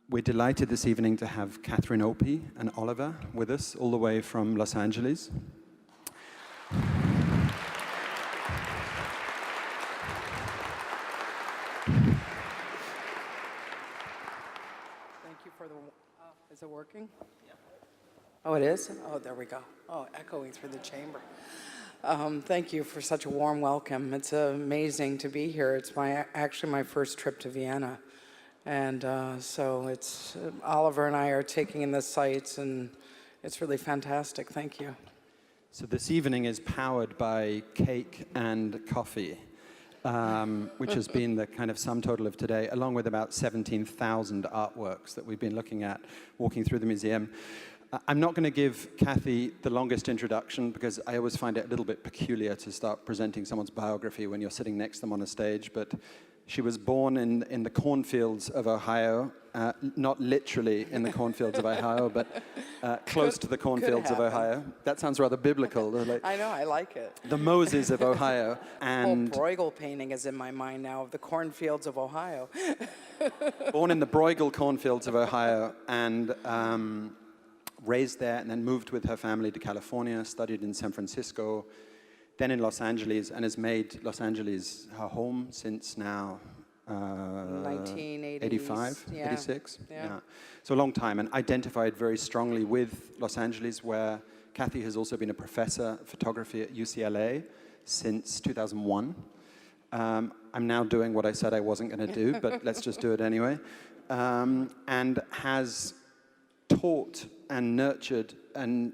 We're delighted this evening to have Catherine Opie and Oliver with us, all the way from Los Angeles. Thank you for the... is it working? Yeah. Oh, it is? Oh, there we go. Oh, echoing through the chamber. Thank you for such a warm welcome. It's amazing to be here. It's actually my first trip to Vienna. And so it's Oliver and I are taking in the sights, and it's really fantastic. Thank you. So this evening is powered by cake and coffee, which has been the kind of sum total of today, along with about 17,000 artworks that we've been looking at walking through the museum. I'm not going to give Kathy the longest introduction because I always find it a little bit peculiar to start presenting someone's biography when you're sitting next to them on a stage, but she was born in the cornfields of Ohio, not literally in the cornfields of Ohio, but close to the cornfields of Ohio. That sounds rather biblical. Like I know, I like it. The Moses of Ohio. And Bruegel painting is in my mind now of the cornfields of Ohio. Born in the Bruegel cornfields of Ohio, and raised there, and then moved with her family to California, studied in San Francisco, then in Los Angeles, and has made Los Angeles her home since now 1985, 86. Yeah. So a long time, and identified very strongly with Los Angeles, where Kathy has also been a professor of photography at UCLA since 2001. I'm now doing what I said I wasn't going to do, but let's just do it anyway. And has taught and nurtured an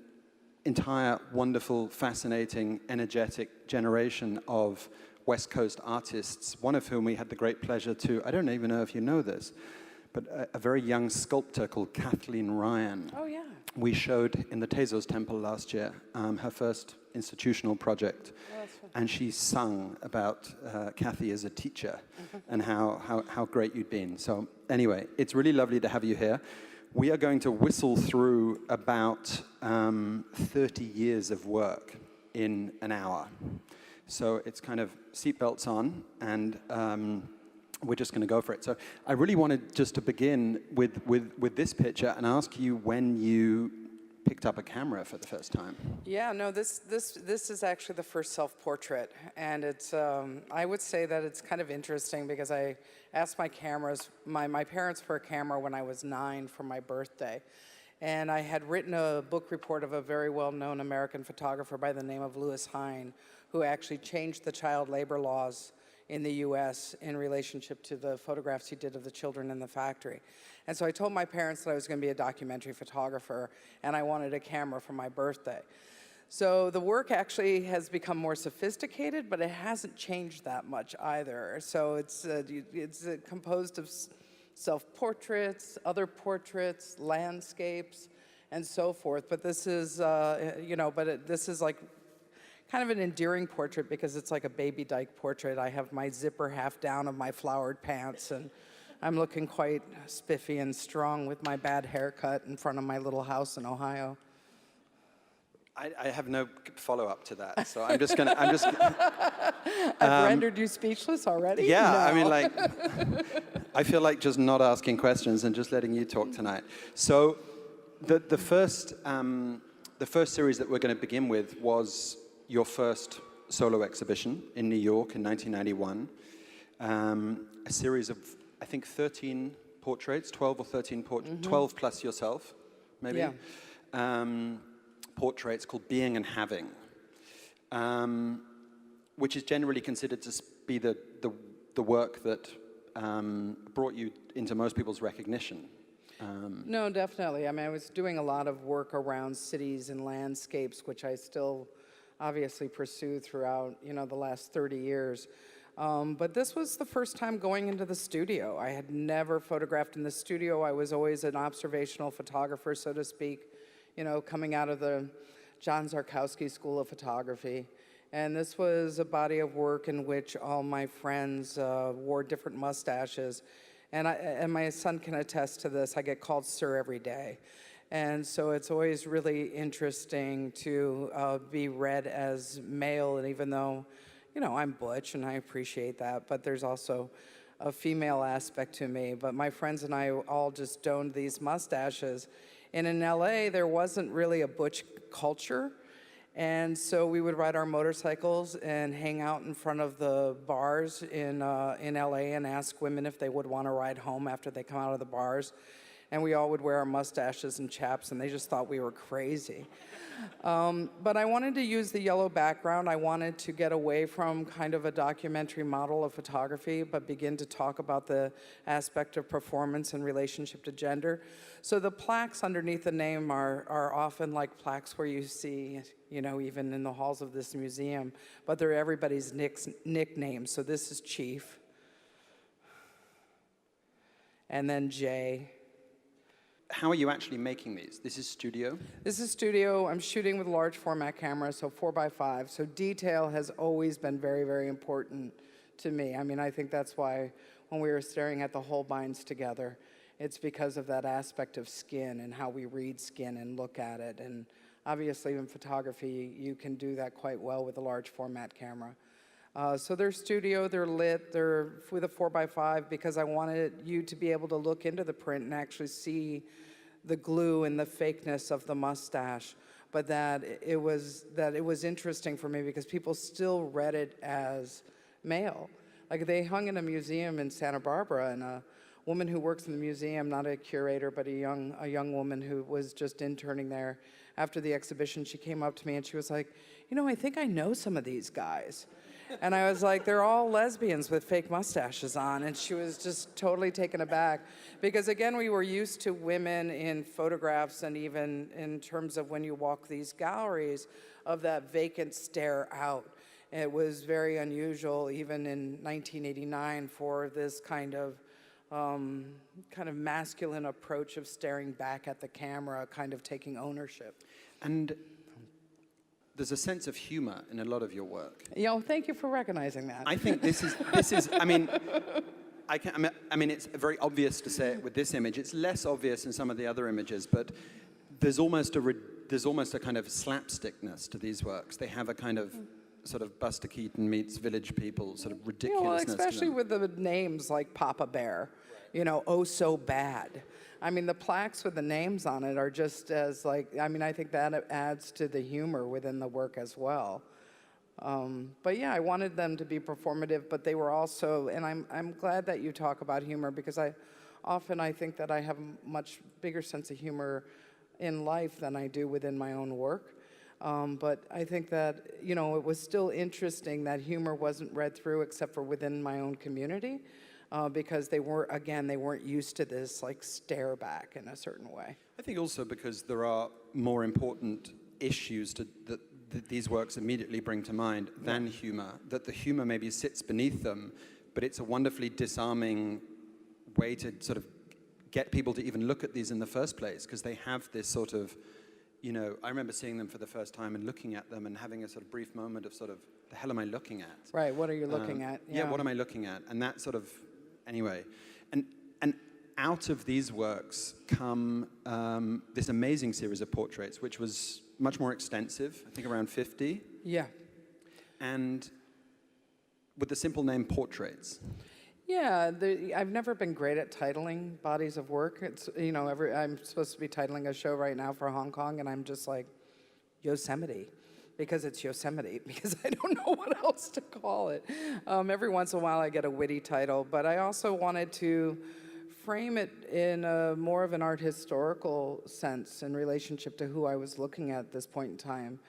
entire wonderful, fascinating, energetic generation of West Coast artists, one of whom we had the great pleasure to, I don't even know if you know this, but a very young sculptor called Kathleen Ryan. Oh, yeah. We showed in the Tezos Temple last year, her first institutional project. Oh, and she sung about Kathy as a teacher and how great you'd been. So anyway, it's really lovely to have you here. We are going to whistle through about 30 years of work in an hour. So it's kind of seatbelts on, and we're just going to go for it. So I really wanted just to begin with this picture and ask you when you picked up a camera for the first time. Yeah, no, this is actually the first self-portrait, and it's I would say that it's kind of interesting because I asked my parents for a camera when I was 9 for my birthday, and I had written a book report of a very well-known American photographer by the name of Louis Hine, who actually changed the child labor laws in the U.S. in relationship to the photographs he did of the children in the factory. And so I told my parents that I was going to be a documentary photographer, and I wanted a camera for my birthday. So the work actually has become more sophisticated, but it hasn't changed that much either. So it's composed of self-portraits, other portraits, landscapes, and so forth. But this is, this is like kind of an endearing portrait because it's like a baby Dyke portrait. I have my zipper half down of my flowered pants, and I'm looking quite spiffy and strong with my bad haircut in front of my little house in Ohio. I have no follow-up to that, so I'm just gonna. I've rendered you speechless already? Yeah, no. I mean, like, I feel like just not asking questions and just letting you talk tonight. So, the first series that we're going to begin with was your first solo exhibition in New York in 1991. A series of, I think, 13 portraits, 12 or 13 portraits, 12 plus yourself, maybe. Yeah. Portraits called Being and Having, which is generally considered to be the work that brought you into most people's recognition. No, definitely. I mean, I was doing a lot of work around cities and landscapes, which I still obviously pursue throughout, the last 30 years. But this was the first time going into the studio. I had never photographed in the studio. I was always an observational photographer, so to speak, coming out of the John Zarkowski School of Photography. And this was a body of work in which all my friends wore different mustaches. And my son can attest to this. I get called sir every day. And so it's always really interesting to be read as male, and even though, I'm butch and I appreciate that, but there's also a female aspect to me, but my friends and I all just donned these mustaches. And in LA, there wasn't really a butch culture. And so we would ride our motorcycles and hang out in front of the bars in LA and ask women if they would want to ride home after they come out of the bars. And we all would wear our mustaches and chaps, and they just thought we were crazy. But I wanted to use the yellow background. I wanted to get away from kind of a documentary model of photography, but begin to talk about the aspect of performance in relationship to gender. So the plaques underneath the name are often like plaques where you see, you know, even in the halls of this museum, but they're everybody's nicknames. So this is Chief, and then Jay. How are you actually making these? This is studio? This is studio. I'm shooting with large format cameras, so 4x5. So detail has always been very, very important to me. I mean, I think that's why when we were staring at the Holbeins together, it's because of that aspect of skin and how we read skin and look at it. And obviously in photography, you can do that quite well with a large format camera. So they're studio, they're lit, they're with a 4x5 because I wanted you to be able to look into the print and actually see the glue and the fakeness of the mustache, but that it was interesting for me because people still read it as male. Like they hung in a museum in Santa Barbara, and a woman who works in the museum, not a curator, but a young woman who was just interning there. After the exhibition, she came up to me and she was like, you know, I think I know some of these guys. And I was like, they're all lesbians with fake mustaches on. And she was just totally taken aback. Because again, we were used to women in photographs and even in terms of when you walk these galleries of that vacant stare out. It was very unusual, even in 1989, for this kind of masculine approach of staring back at the camera, kind of taking ownership. And there's a sense of humor in a lot of your work. You know, thank you for recognizing that. I think this is. I mean, it's very obvious to say it with this image. It's less obvious in some of the other images, but there's almost a kind of slapstickness to these works. They have a kind of sort of Buster Keaton meets Village People sort of ridiculousness. Well, especially to them. with the names like Papa Bear, you know, Oh So Bad. I mean, the plaques with the names on it are just as I think that adds to the humor within the work as well. But yeah, I wanted them to be performative, but they were also, and I'm glad that you talk about humor because I think that I have a much bigger sense of humor in life than I do within my own work. But I think that, you know, it was still interesting that humor wasn't read through except for within my own community. Because they weren't used to this like stare back in a certain way. I think also because there are more important issues that these works immediately bring to mind than humor, that the humor maybe sits beneath them, but it's a wonderfully disarming way to sort of get people to even look at these in the first place, because they have this sort of, you know, I remember seeing them for the first time and looking at them and having a sort of brief moment of sort of, the hell am I looking at? Right, what are you looking at? Yeah, what am I looking at? And that sort of, anyway, and out of these works come this amazing series of portraits, which was much more extensive, I think around 50. Yeah. And with the simple name Portraits. Yeah, I've never been great at titling bodies of work. It's, you know, I'm supposed to be titling a show right now for Hong Kong, and I'm just like, Yosemite. Because it's Yosemite, because I don't know what else to call it. Every once in a while I get a witty title, but I also wanted to frame it in more of an art historical sense in relationship to who I was looking at this point in time.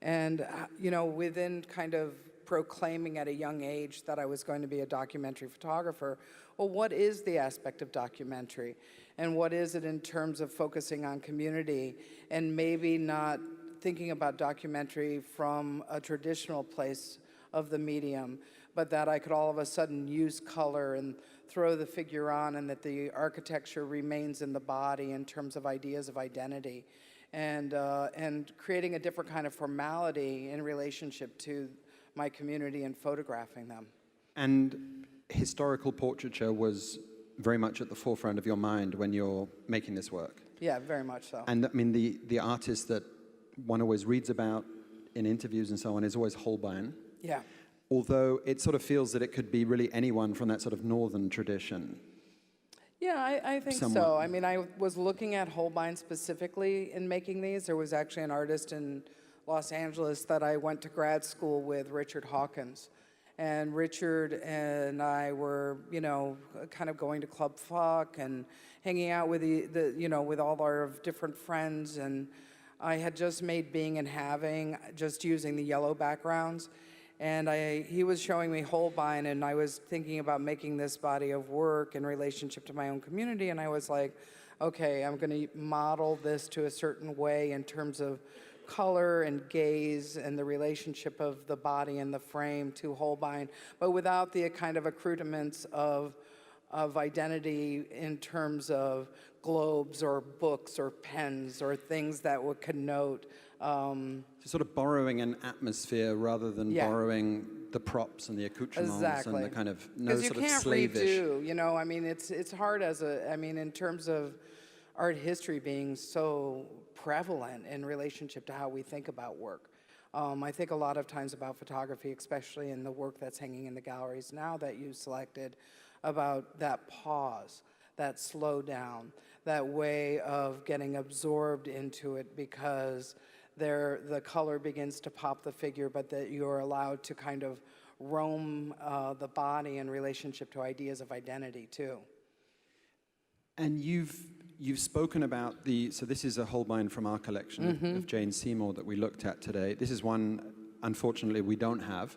And, you know, within kind of proclaiming at a young age that I was going to be a documentary photographer, well, what is the aspect of documentary? And what is it in terms of focusing on community and maybe not thinking about documentary from a traditional place of the medium, but that I could all of a sudden use color and throw the figure on, and that the architecture remains in the body in terms of ideas of identity, and creating a different kind of formality in relationship to my community and photographing them. And historical portraiture was very much at the forefront of your mind when you're making this work. Yeah, very much so. And I mean, the artist that one always reads about in interviews and so on is always Holbein. Yeah. although it sort of feels that it could be really anyone from that sort of northern tradition. Yeah, I think Somewhat. so. I mean, I was looking at Holbein specifically in making these. There was actually an artist in Los Angeles that I went to grad school with, Richard Hawkins. And Richard and I were, you know, kind of going to Club Fuck and hanging out with with all our different friends. And I had just made Being and Having, just using the yellow backgrounds. And he was showing me Holbein, and I was thinking about making this body of work in relationship to my own community. And I was like, okay, I'm going to model this to a certain way in terms of color and gaze and the relationship of the body and the frame to Holbein, but without the kind of accoutrements of identity in terms of globes or books or pens or things that would connote. So sort of borrowing an atmosphere rather than borrowing the props and the accoutrements and the kind of no sort of slavish. Because you can't redo, you know, I mean, it's hard in terms of art history being so prevalent in relationship to how we think about work. I think a lot of times about photography, especially in the work that's hanging in the galleries now that you selected, about that pause, that slow down, that way of getting absorbed into it because the color begins to pop the figure, but that you're allowed to kind of roam the body in relationship to ideas of identity too. And you've spoken about so this is a Holbein from our collection of Jane Seymour that we looked at today. This is one, unfortunately, we don't have.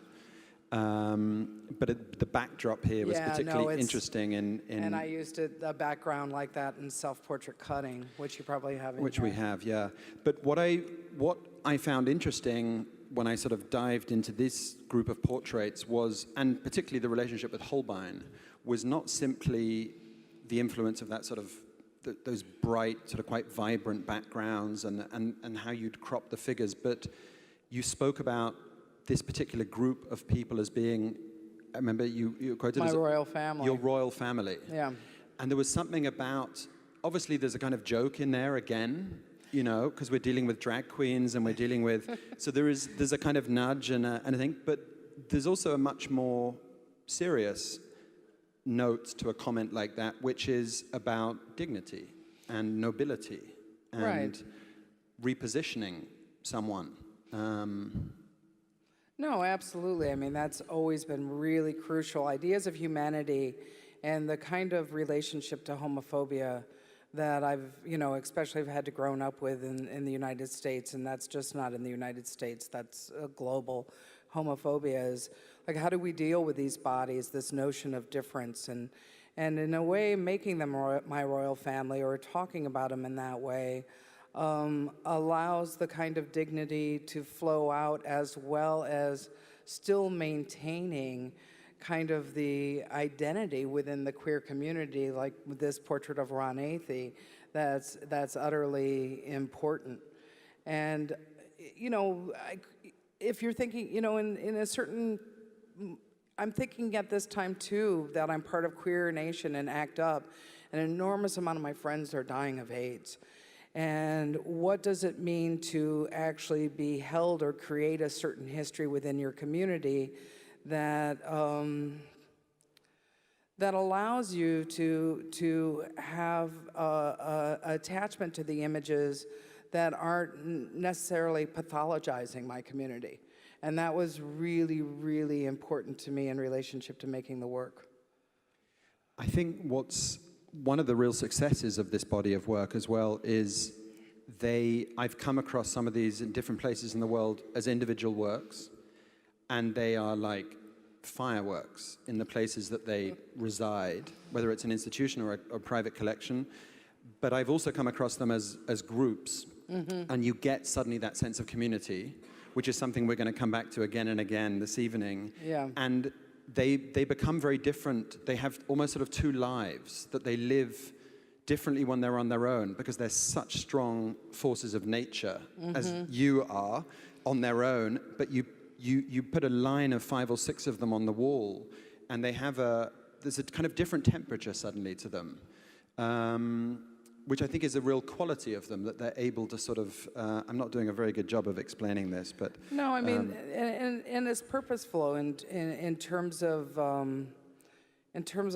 But the backdrop here was particularly interesting and I used a background like that in self-portrait cutting, which you probably have in which here. we have, yeah. But what I found interesting when I sort of dived into this group of portraits was, and particularly the relationship with Holbein, was not simply the influence of that sort of those bright, sort of quite vibrant backgrounds and how you'd crop the figures, but you spoke about this particular group of people as being, I remember you quoted my as royal family. Your royal family. Yeah. And there was something about, obviously there's a kind of joke in there again, you know, because we're dealing with drag queens and we're dealing with, so there's a kind of nudge and a thing, but there's also a much more serious note to a comment like that, which is about dignity and nobility and repositioning someone. No, absolutely. I mean, that's always been really crucial. Ideas of humanity and the kind of relationship to homophobia that I've, especially have had to grown up with in the United States, and that's just not in the United States, that's a global homophobia, is like, how do we deal with these bodies, this notion of difference, and in a way, making them my royal family or talking about them in that way allows the kind of dignity to flow out, as well as still maintaining kind of the identity within the queer community, like with this portrait of Ron Athey, that's utterly important. And, if you're thinking, in a certain, I'm thinking at this time too that I'm part of Queer Nation and ACT UP. An enormous amount of my friends are dying of AIDS. And what does it mean to actually be held or create a certain history within your community that that allows you to have a attachment to the images that aren't necessarily pathologizing my community? And that was really, really important to me in relationship to making the work. I think what's one of the real successes of this body of work as well is I've come across some of these in different places in the world as individual works, and they are like fireworks in the places that they reside, whether it's an institution or a private collection. But I've also come across them as groups, and you get suddenly that sense of community, which is something we're going to come back to again and again this evening. Yeah. And they become very different. They have almost sort of two lives, that they live differently when they're on their own, because they're such strong forces of nature, as you are, on their own, but you put a line of 5 or 6 of them on the wall, and there's a kind of different temperature suddenly to them. which I think is a real quality of them, that they're able to sort of, I'm not doing a very good job of explaining this, but... No, I mean, and it's purposeful in terms of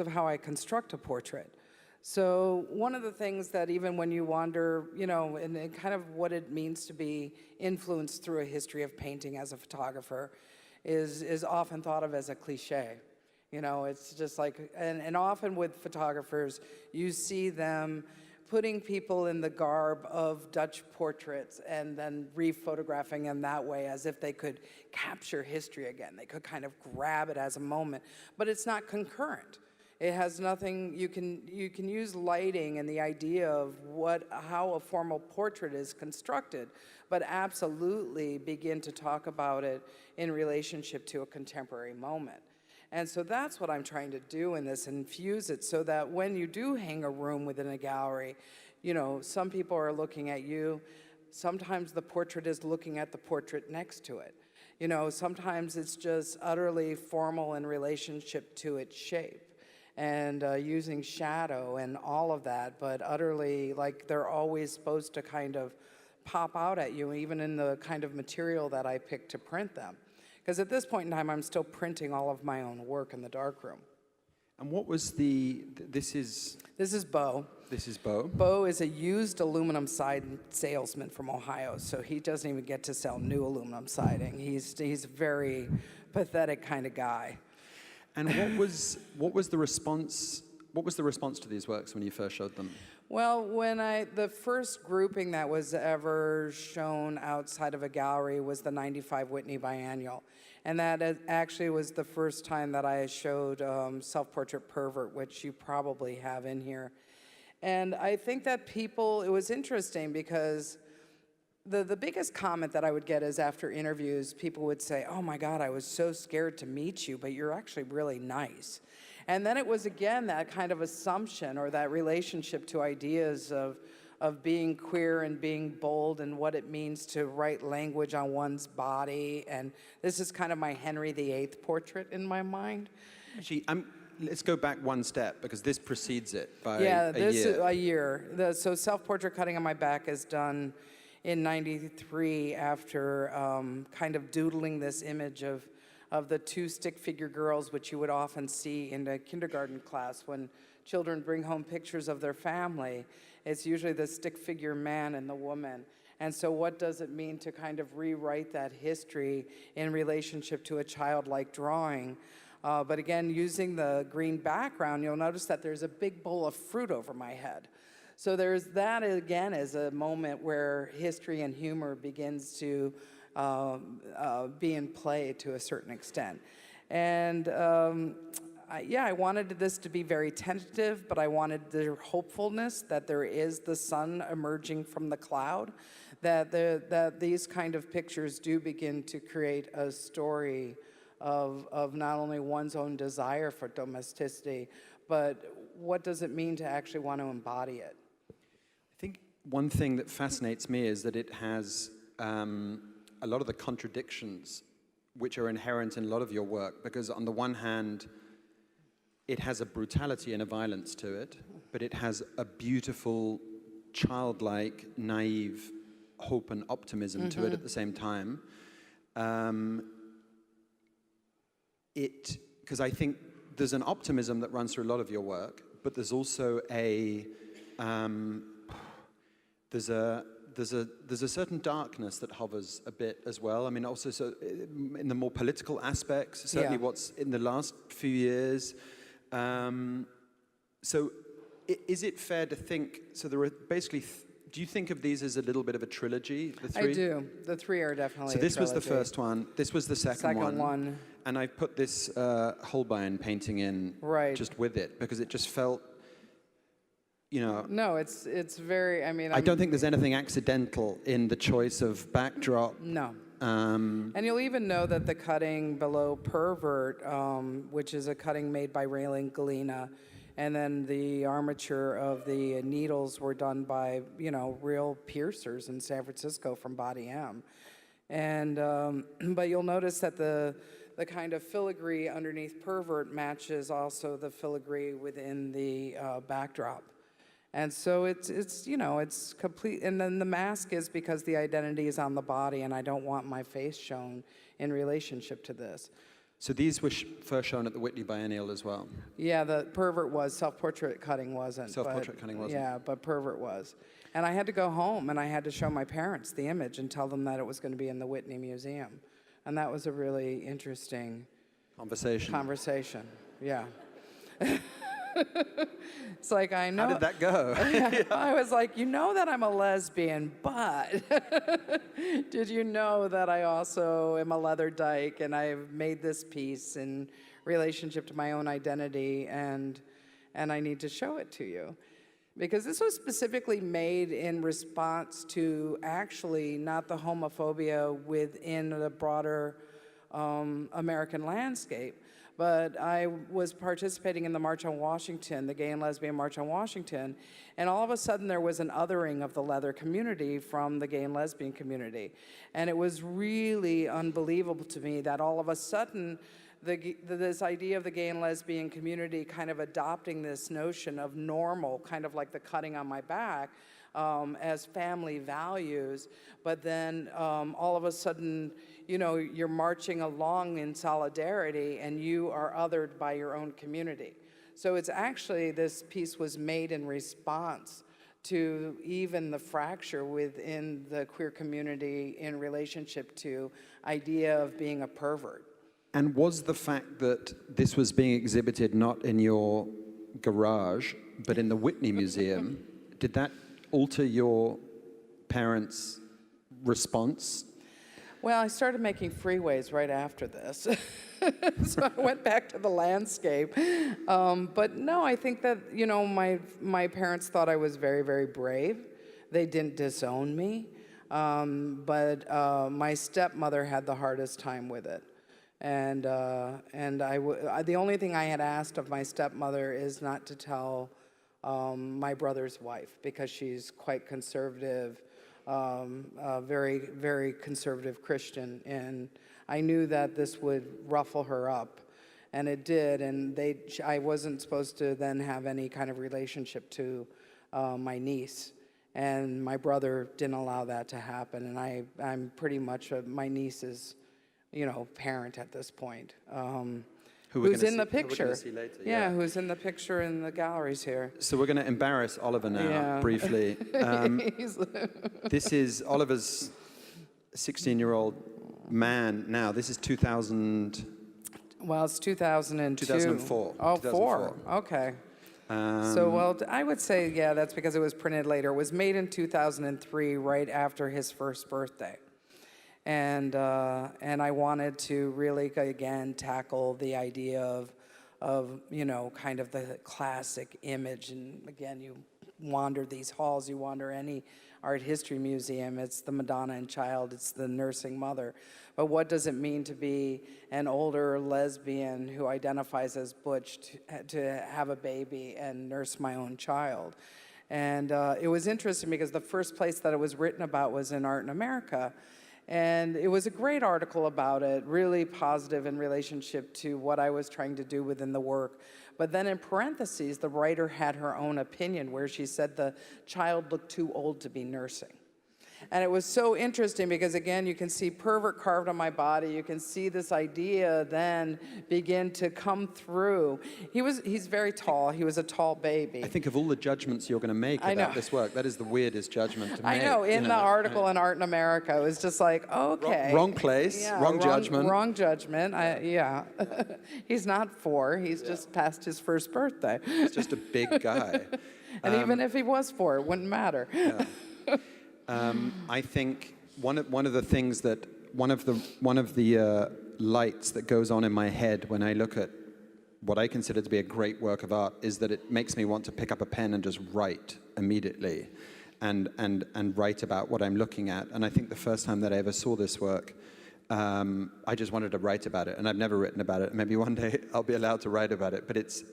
how I construct a portrait. So one of the things that even when you wander, you know, and kind of what it means to be influenced through a history of painting as a photographer is often thought of as a cliche. You know, it's just like, and often with photographers, you see them putting people in the garb of Dutch portraits and then rephotographing them that way as if they could capture history again. They could kind of grab it as a moment, but it's not concurrent. It has nothing, you can use lighting and the idea of how a formal portrait is constructed, but absolutely begin to talk about it in relationship to a contemporary moment. And so that's what I'm trying to do in this, infuse it so that when you do hang a room within a gallery, you know, some people are looking at you, sometimes the portrait is looking at the portrait next to it. You know, sometimes it's just utterly formal in relationship to its shape and using shadow and all of that, but utterly like they're always supposed to kind of pop out at you, even in the kind of material that I pick to print them. Because at this point in time, I'm still printing all of my own work in the darkroom. And what was this is Bo. This is Bo. Bo is a used aluminum siding salesman from Ohio, so he doesn't even get to sell new aluminum siding. He's a very pathetic kind of guy. And what was the response? What was the response to these works when you first showed them? Well, the first grouping that was ever shown outside of a gallery was the '95 Whitney Biennial. And that actually was the first time that I showed Self-Portrait Pervert, which you probably have in here. And I think that it was interesting because the biggest comment that I would get is after interviews, people would say, "Oh my God, I was so scared to meet you, but you're actually really nice." And then it was, again, that kind of assumption or that relationship to ideas of being queer and being bold and what it means to write language on one's body. And this is kind of my Henry VIII portrait in my mind. Actually, let's go back one step, because this precedes it by a year. So self-portrait cutting on my back is done in '93 after kind of doodling this image of the two stick figure girls, which you would often see in a kindergarten class when children bring home pictures of their family. It's usually the stick figure man and the woman. And so what does it mean to kind of rewrite that history in relationship to a childlike drawing? But again, using the green background, you'll notice that there's a big bowl of fruit over my head. So there's that, again, as a moment where history and humor begins to be in play to a certain extent. And I wanted this to be very tentative, but I wanted the hopefulness that there is the sun emerging from the cloud, that these kind of pictures do begin to create a story of not only one's own desire for domesticity, but what does it mean to actually want to embody it? I think one thing that fascinates me is that it has a lot of the contradictions which are inherent in a lot of your work, because on the one hand, it has a brutality and a violence to it, but it has a beautiful, childlike, naive hope and optimism to it at the same time. Because I think there's an optimism that runs through a lot of your work, but there's also there's a certain darkness that hovers a bit as well. I mean, also so in the more political aspects, certainly what's in the last few years. So is it fair to think, so there are basically, do you think of these as a little bit of a trilogy, the three? I do. The three are definitely So this was the first one, this was the second one. And I put this Holbein painting in just with it, because it just felt, you know... No, it's very, I mean... I don't think there's anything accidental in the choice of backdrop. No. And you'll even know that the cutting below Pervert, which is a cutting made by Raylan Galena, and then the armature of the needles were done by, you know, real piercers in San Francisco from Body M. And, but you'll notice that the kind of filigree underneath Pervert matches also the filigree within the backdrop. And so it's you know, it's complete. And then the mask is because the identity is on the body, and I don't want my face shown in relationship to this. So these were first shown at the Whitney Biennial as well? Yeah, the pervert was. Self-portrait cutting wasn't. Self-portrait cutting wasn't. Yeah, but pervert was. And I had to go home, and I had to show my parents the image and tell them that it was going to be in the Whitney Museum. And that was a really interesting conversation. Yeah. It's like, I know. How did that go? I was like, you know that I'm a lesbian, but did you know that I also am a leather dyke, and I've made this piece in relationship to my own identity, and I need to show it to you. Because this was specifically made in response to actually not the homophobia within the broader American landscape, but I was participating in the March on Washington, the Gay and Lesbian March on Washington, and all of a sudden there was an othering of the leather community from the gay and lesbian community. And it was really unbelievable to me that all of a sudden this idea of the gay and lesbian community kind of adopting this notion of normal, kind of like the cutting on my back, as family values, but then all of a sudden, you know, you're marching along in solidarity and you are othered by your own community. So it's actually, this piece was made in response to even the fracture within the queer community in relationship to idea of being a pervert. And was the fact that this was being exhibited not in your garage, but in the Whitney Museum, did that alter your parents' response? Well, I started making freeways right after this. So I went back to the landscape. But no, I think that, you know, my parents thought I was very, very brave. They didn't disown me. But my stepmother had the hardest time with it. And the only thing I had asked of my stepmother is not to tell my brother's wife, because she's quite conservative, very, very conservative Christian, and I knew that this would ruffle her up, and it did, and I wasn't supposed to then have any kind of relationship to my niece, and my brother didn't allow that to happen, and I'm pretty much my niece's, you know, parent at this point. Who's in the picture. Yeah, who's in the picture in the galleries here. So we're going to embarrass Oliver now, briefly. This is Oliver's 16-year-old man now. This is 2000... Well, it's 2002. 2004. Oh, 2004. Okay. So, well, I would say, yeah, that's because it was printed later. It was made in 2003, right after his first birthday. And I wanted to really, again, tackle the idea of, you know, kind of the classic image. And again, you wander these halls, you wander any art history museum, it's the Madonna and Child, it's the nursing mother. But what does it mean to be an older lesbian who identifies as butch to have a baby and nurse my own child? And it was interesting because the first place that it was written about was in Art in America. And it was a great article about it, really positive in relationship to what I was trying to do within the work. But then in parentheses, the writer had her own opinion where she said the child looked too old to be nursing. And it was so interesting because, again, you can see pervert carved on my body. You can see this idea then begin to come through. He's very tall. He was a tall baby. I think of all the judgments you're going to make about this work, that is the weirdest judgment to make. I know. In the article in Art in America, it was just like, okay. Wrong place, wrong judgment. Wrong judgment. Yeah. He's not 4. He's just past his first birthday. He's just a big guy. And even if he was 4, it wouldn't matter. Yeah. I think one of the things that one of the lights that goes on in my head when I look at what I consider to be a great work of art is that it makes me want to pick up a pen and just write immediately, and write about what I'm looking at. And I think the first time that I ever saw this work, I just wanted to write about it, and I've never written about it. Maybe one day I'll be allowed to write about it. But it's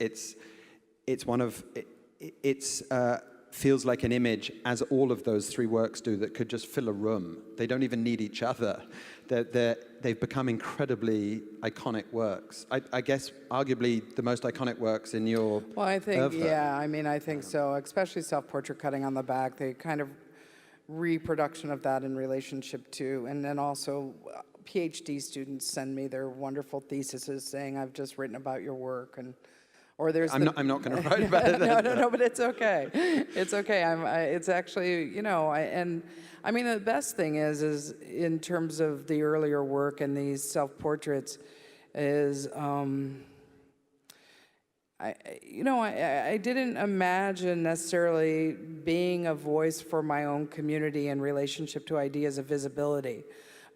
feels like an image, as all of those three works do, that could just fill a room. They don't even need each other. They've become incredibly iconic works. I guess arguably the most iconic works in your Well, I think, oeuvre. yeah, I mean, I think so, especially self-portrait cutting on the back, the kind of reproduction of that in relationship to, and then also PhD students send me their wonderful theses saying, I've just written about your work, and or there's I'm not going to write about it. no, but it's okay. It's okay. It's actually, you know, and I mean, the best thing is in terms of the earlier work and these self-portraits is, I didn't imagine necessarily being a voice for my own community in relationship to ideas of visibility,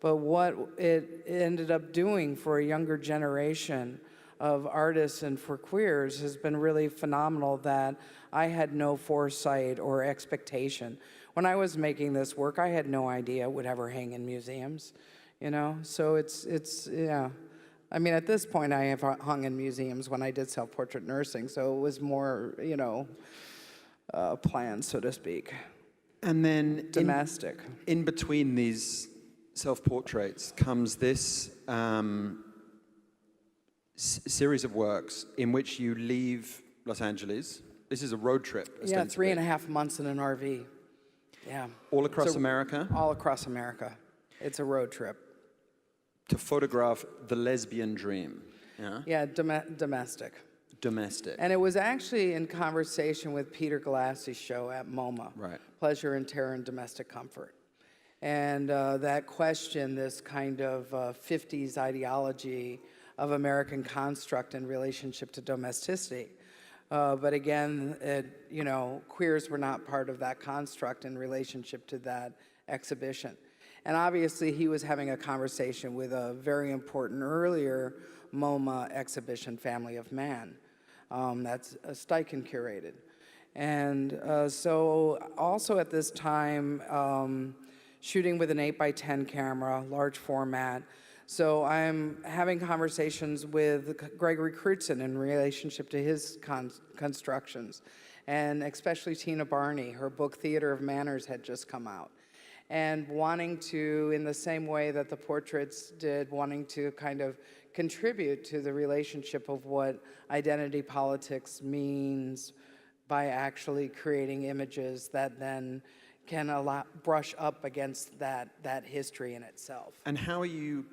but what it ended up doing for a younger generation of artists and for queers has been really phenomenal, that I had no foresight or expectation. When I was making this work, I had no idea it would ever hang in museums, you know? So it's yeah. I mean, at this point, I have hung in museums when I did self-portrait nursing, so it was more, you know, planned, so to speak. And then domestic. In between these self-portraits comes this series of works in which you leave Los Angeles. This is a road trip, ostensibly. Yeah, 3.5 months in an RV. Yeah. All across America? All across America. It's a road trip. To photograph the lesbian dream. Yeah? Yeah, domestic. Domestic. And it was actually in conversation with Peter Galassi's show at MoMA. Right. Pleasure and Terror and Domestic Comfort. And that question, this kind of 50s ideology of American construct in relationship to domesticity. But again, queers were not part of that construct in relationship to that exhibition. And obviously, he was having a conversation with a very important earlier MoMA exhibition, Family of Man. That's Dyke curated. And so also at this time, shooting with an 8x10 camera, large format. So I'm having conversations with Gregory Crutzen in relationship to his constructions, and especially Tina Barney. Her book, Theater of Manners, had just come out. And wanting to, in the same way that the portraits did, wanting to kind of contribute to the relationship of what identity politics means by actually creating images that then can brush up against that history in itself. And how are you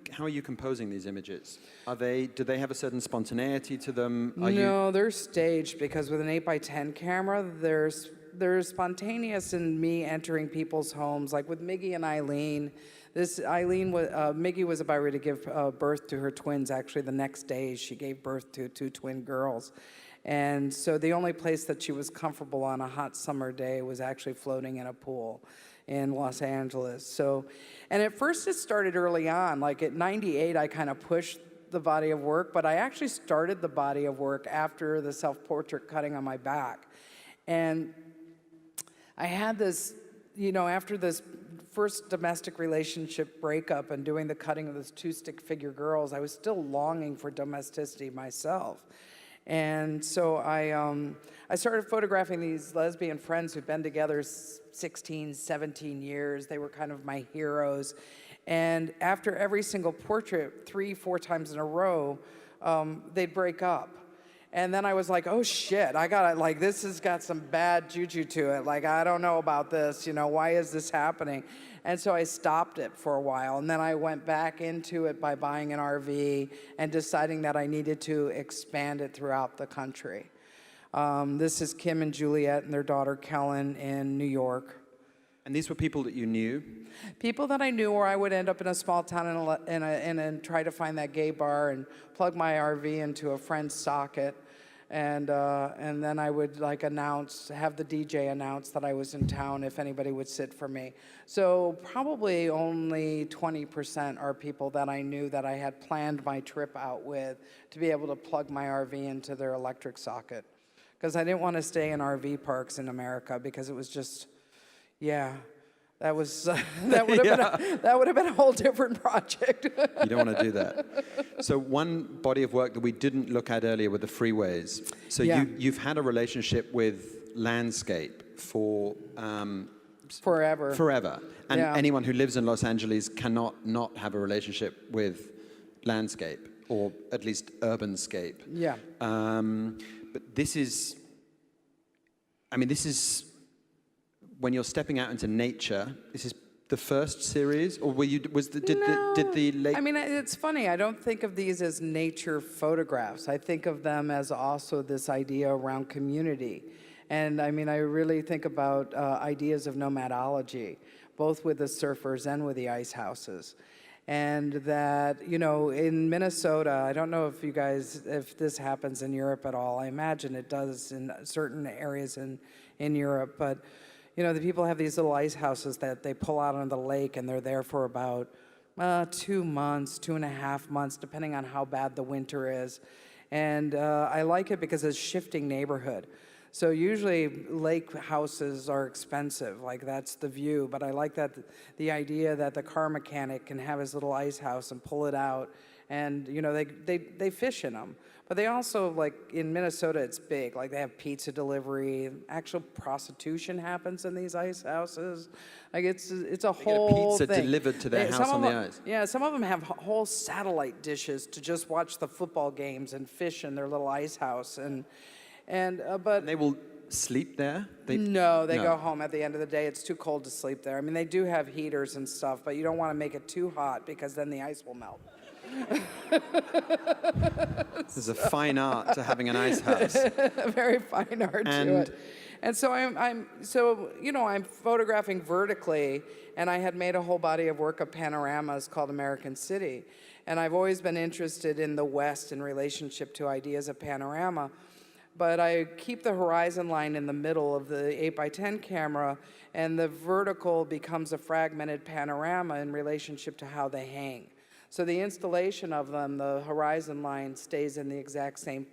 composing these images? Do they have a certain spontaneity to them? No, they're staged, because with an 8x10 camera, there's spontaneous in me entering people's homes, like with Miggy and Eileen. Miggy was about ready to give birth to her twins. Actually, the next day, she gave birth to 2 twin girls. And so the only place that she was comfortable on a hot summer day was actually floating in a pool in Los Angeles. So, and at first it started early on. Like at 98, I kind of pushed the body of work, but I actually started the body of work after the self-portrait cutting on my back. And I had this, after this first domestic relationship breakup and doing the cutting of those 2 stick figure girls, I was still longing for domesticity myself. And so I started photographing these lesbian friends who'd been together 16, 17 years. They were kind of my heroes. And after every single portrait, 3-4 times in a row, they'd break up. And then I was like, oh shit, this has got some bad juju to it. Like, I don't know about this, why is this happening? And so I stopped it for a while. And then I went back into it by buying an RV and deciding that I needed to expand it throughout the country. This is Kim and Juliet and their daughter Kellen in New York. And these were people that you knew? People that I knew, or I would end up in a small town and try to find that gay bar and plug my RV into a friend's socket. And then I would have the DJ announce that I was in town if anybody would sit for me. So probably only 20% are people that I knew that I had planned my trip out with to be able to plug my RV into their electric socket. Because I didn't want to stay in RV parks in America, because it was just, that was that would have been a whole different project. You don't want to do that. So one body of work that we didn't look at earlier were the freeways. So you've had a relationship with landscape for Forever. forever. And Yeah. anyone who lives in Los Angeles cannot not have a relationship with landscape, or at least urbanscape. Yeah. But this is, when you're stepping out into nature, this is the first series, or did the lake? I mean, it's funny. I don't think of these as nature photographs. I think of them as also this idea around community. And I mean, I really think about ideas of nomadology, both with the surfers and with the ice houses. And that, you know, in Minnesota, I don't know if this happens in Europe at all. I imagine it does in certain areas in Europe. But, you know, the people have these little ice houses that they pull out on the lake, and they're there for about 2 months, 2.5 months, depending on how bad the winter is. And I like it because it's a shifting neighborhood. So usually lake houses are expensive, like that's the view, but I like that the idea that the car mechanic can have his little ice house and pull it out, and you know, they fish in them. But they also, like in Minnesota, it's big, like they have pizza delivery, actual prostitution happens in these ice houses. Like it's a whole pizza thing. delivered to their house on the ice. Yeah, some of them have whole satellite dishes to just watch the football games and fish in their little ice house, but They will sleep there? No, they go home at the end of the day. It's too cold to sleep there. I mean, they do have heaters and stuff, but you don't want to make it too hot because then the ice will melt. There's a fine art to having an ice house. A very fine art to it. And so I'm photographing vertically, and I had made a whole body of work of panoramas called American City. And I've always been interested in the West in relationship to ideas of panorama. But I keep the horizon line in the middle of the 8x10 camera, and the vertical becomes a fragmented panorama in relationship to how they hang. So the installation of them, the horizon line stays in the exact same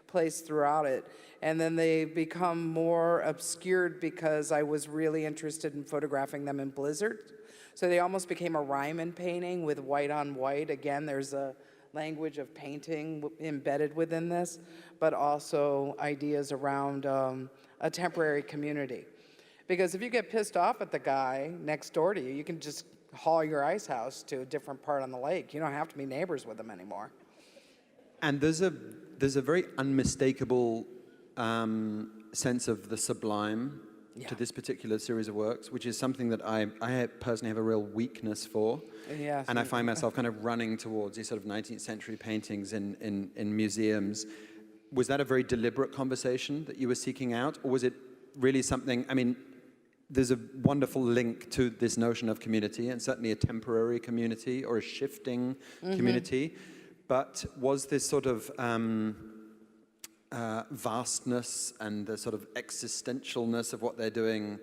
place throughout it. And then they become more obscured because I was really interested in photographing them in blizzard. So they almost became a Ryman painting with white on white. Again, there's a language of painting embedded within this, but also ideas around a temporary community. Because if you get pissed off at the guy next door to you, you can just haul your ice house to a different part on the lake. You don't have to be neighbors with them anymore. And there's a very unmistakable sense of the sublime to this particular series of works, which is something that I personally have a real weakness for. Yes. And I find myself kind of running towards these sort of 19th century paintings in museums. Was that a very deliberate conversation that you were seeking out? Or was it really something, I mean, there's a wonderful link to this notion of community, and certainly a temporary community or a shifting community. But was this sort of vastness and the sort of existentialness of what they're doing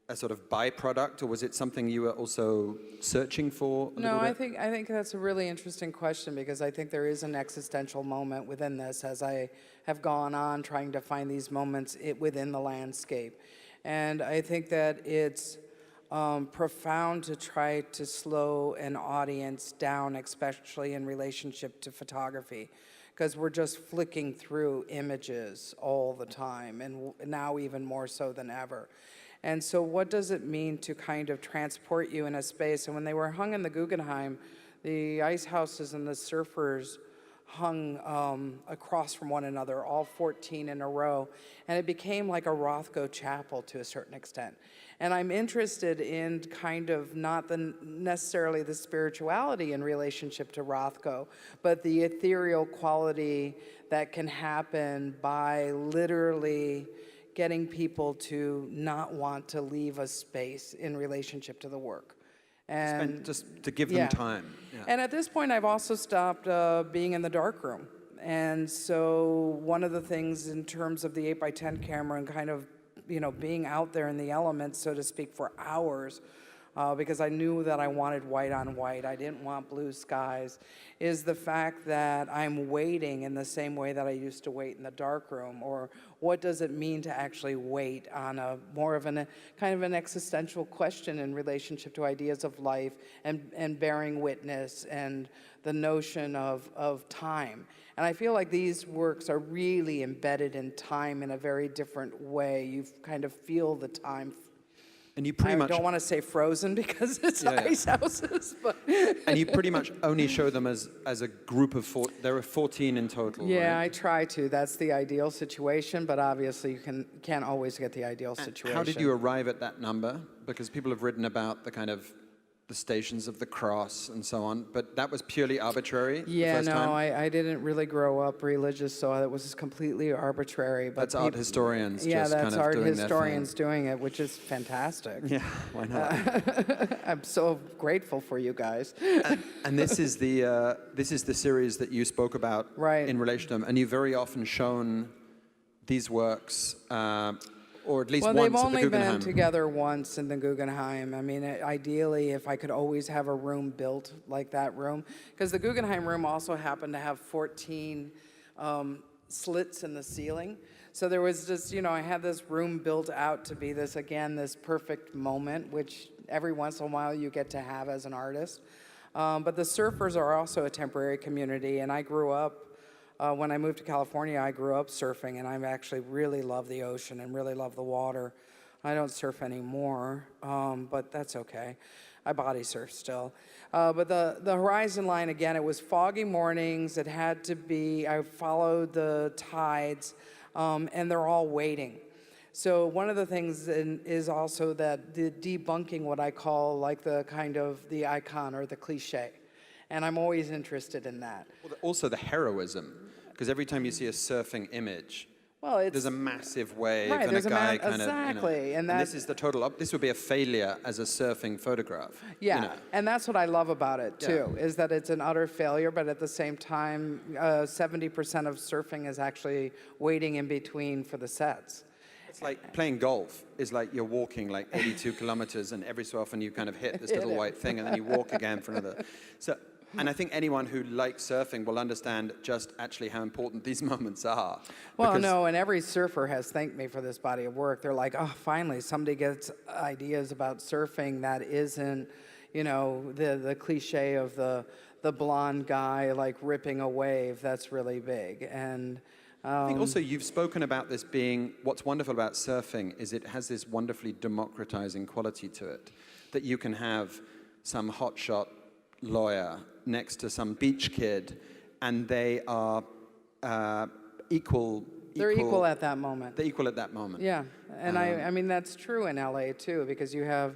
a sort of byproduct, or was it something you were also searching for? No, I think that's a really interesting question, because I think there is an existential moment within this as I have gone on trying to find these moments within the landscape. And I think that it's profound to try to slow an audience down, especially in relationship to photography, because we're just flicking through images all the time, and now even more so than ever. And so what does it mean to kind of transport you in a space? And when they were hung in the Guggenheim, the ice houses and the surfers hung across from one another, all 14 in a row. And it became like a Rothko chapel to a certain extent. And I'm interested in kind of not necessarily the spirituality in relationship to Rothko, but the ethereal quality that can happen by literally getting people to not want to leave a space in relationship to the work. And just to give them time. Yeah. And at this point, I've also stopped being in the darkroom. And so one of the things in terms of the 8x10 camera and kind of, you know, being out there in the elements, so to speak, for hours, because I knew that I wanted white on white. I didn't want blue skies, is the fact that I'm waiting in the same way that I used to wait in the darkroom, or what does it mean to actually wait on a more of an kind of an existential question in relationship to ideas of life and bearing witness and the notion of time. And I feel like these works are really embedded in time in a very different way. You kind of feel the time. And you pretty much don't want to say frozen because it's ice houses, but and you pretty much only show them as a group of four. There are 14 in total. yeah, right? I try to. That's the ideal situation, but obviously you can't always get the ideal situation. How did you arrive at that number? Because people have written about the kind of the Stations of the Cross and so on, but that was purely arbitrary. Yeah, the first no, time? I didn't really grow up religious, so it was completely arbitrary. But That's art historians. Yeah, just that's kind of art doing historians doing it, which is fantastic. Yeah, why not? I'm so grateful for you guys. And this is the series that you spoke about Right. in relation to them, and you've very often shown these works. Or at least once They've at the only Guggenheim. been together once in the Guggenheim. I mean, ideally, if I could always have a room built like that room, because the Guggenheim room also happened to have 14 slits in the ceiling. So there was just, I had this room built out to be this, again, this perfect moment, which every once in a while you get to have as an artist. But the surfers are also a temporary community, and I grew up when I moved to California, I grew up surfing, and I actually really love the ocean and really love the water. I don't surf anymore, but that's okay. I body surf still. But the horizon line, again, it was foggy mornings. It had to be, I followed the tides, and they're all waiting. So one of the things is also that the debunking what I call like the kind of the icon or the cliche. And I'm always interested in that. Well, also the heroism, because every time you see a surfing image, there's a massive wave right, and a guy kind of exactly, and this is the total. This would be a failure as a surfing photograph. Yeah, and that's what I love about it too, is that it's an utter failure, but at the same time, 70% of surfing is actually waiting in between for the sets. It's like playing golf. Is like you're walking like 82 kilometers, and every so often you kind of hit this little white thing, and then you walk again for another. So. And I think anyone who likes surfing will understand just actually how important these moments are. Well, no, and every surfer has thanked me for this body of work. They're like, oh, finally, somebody gets ideas about surfing that isn't, the cliche of the blonde guy like ripping a wave. That's really big. And I think also you've spoken about this being, what's wonderful about surfing is it has this wonderfully democratizing quality to it, that you can have some hotshot lawyer next to some beach kid, and they are equal. They're equal at that moment. They're equal at that moment. Yeah, and I mean that's true in LA too, because you have,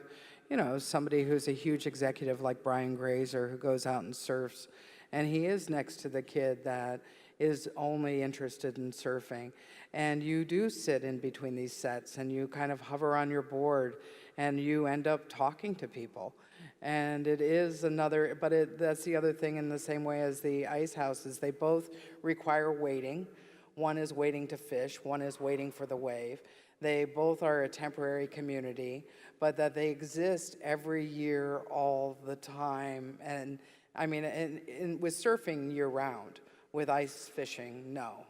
somebody who's a huge executive like Brian Grazer who goes out and surfs, and he is next to the kid that is only interested in surfing, and you do sit in between these sets, and you kind of hover on your board, and you end up talking to people. And it is another, but that's the other thing in the same way as the ice houses. They both require waiting. One is waiting to fish, one is waiting for the wave. They both are a temporary community, but that they exist every year all the time. And I mean, and with surfing year round, with ice fishing, no.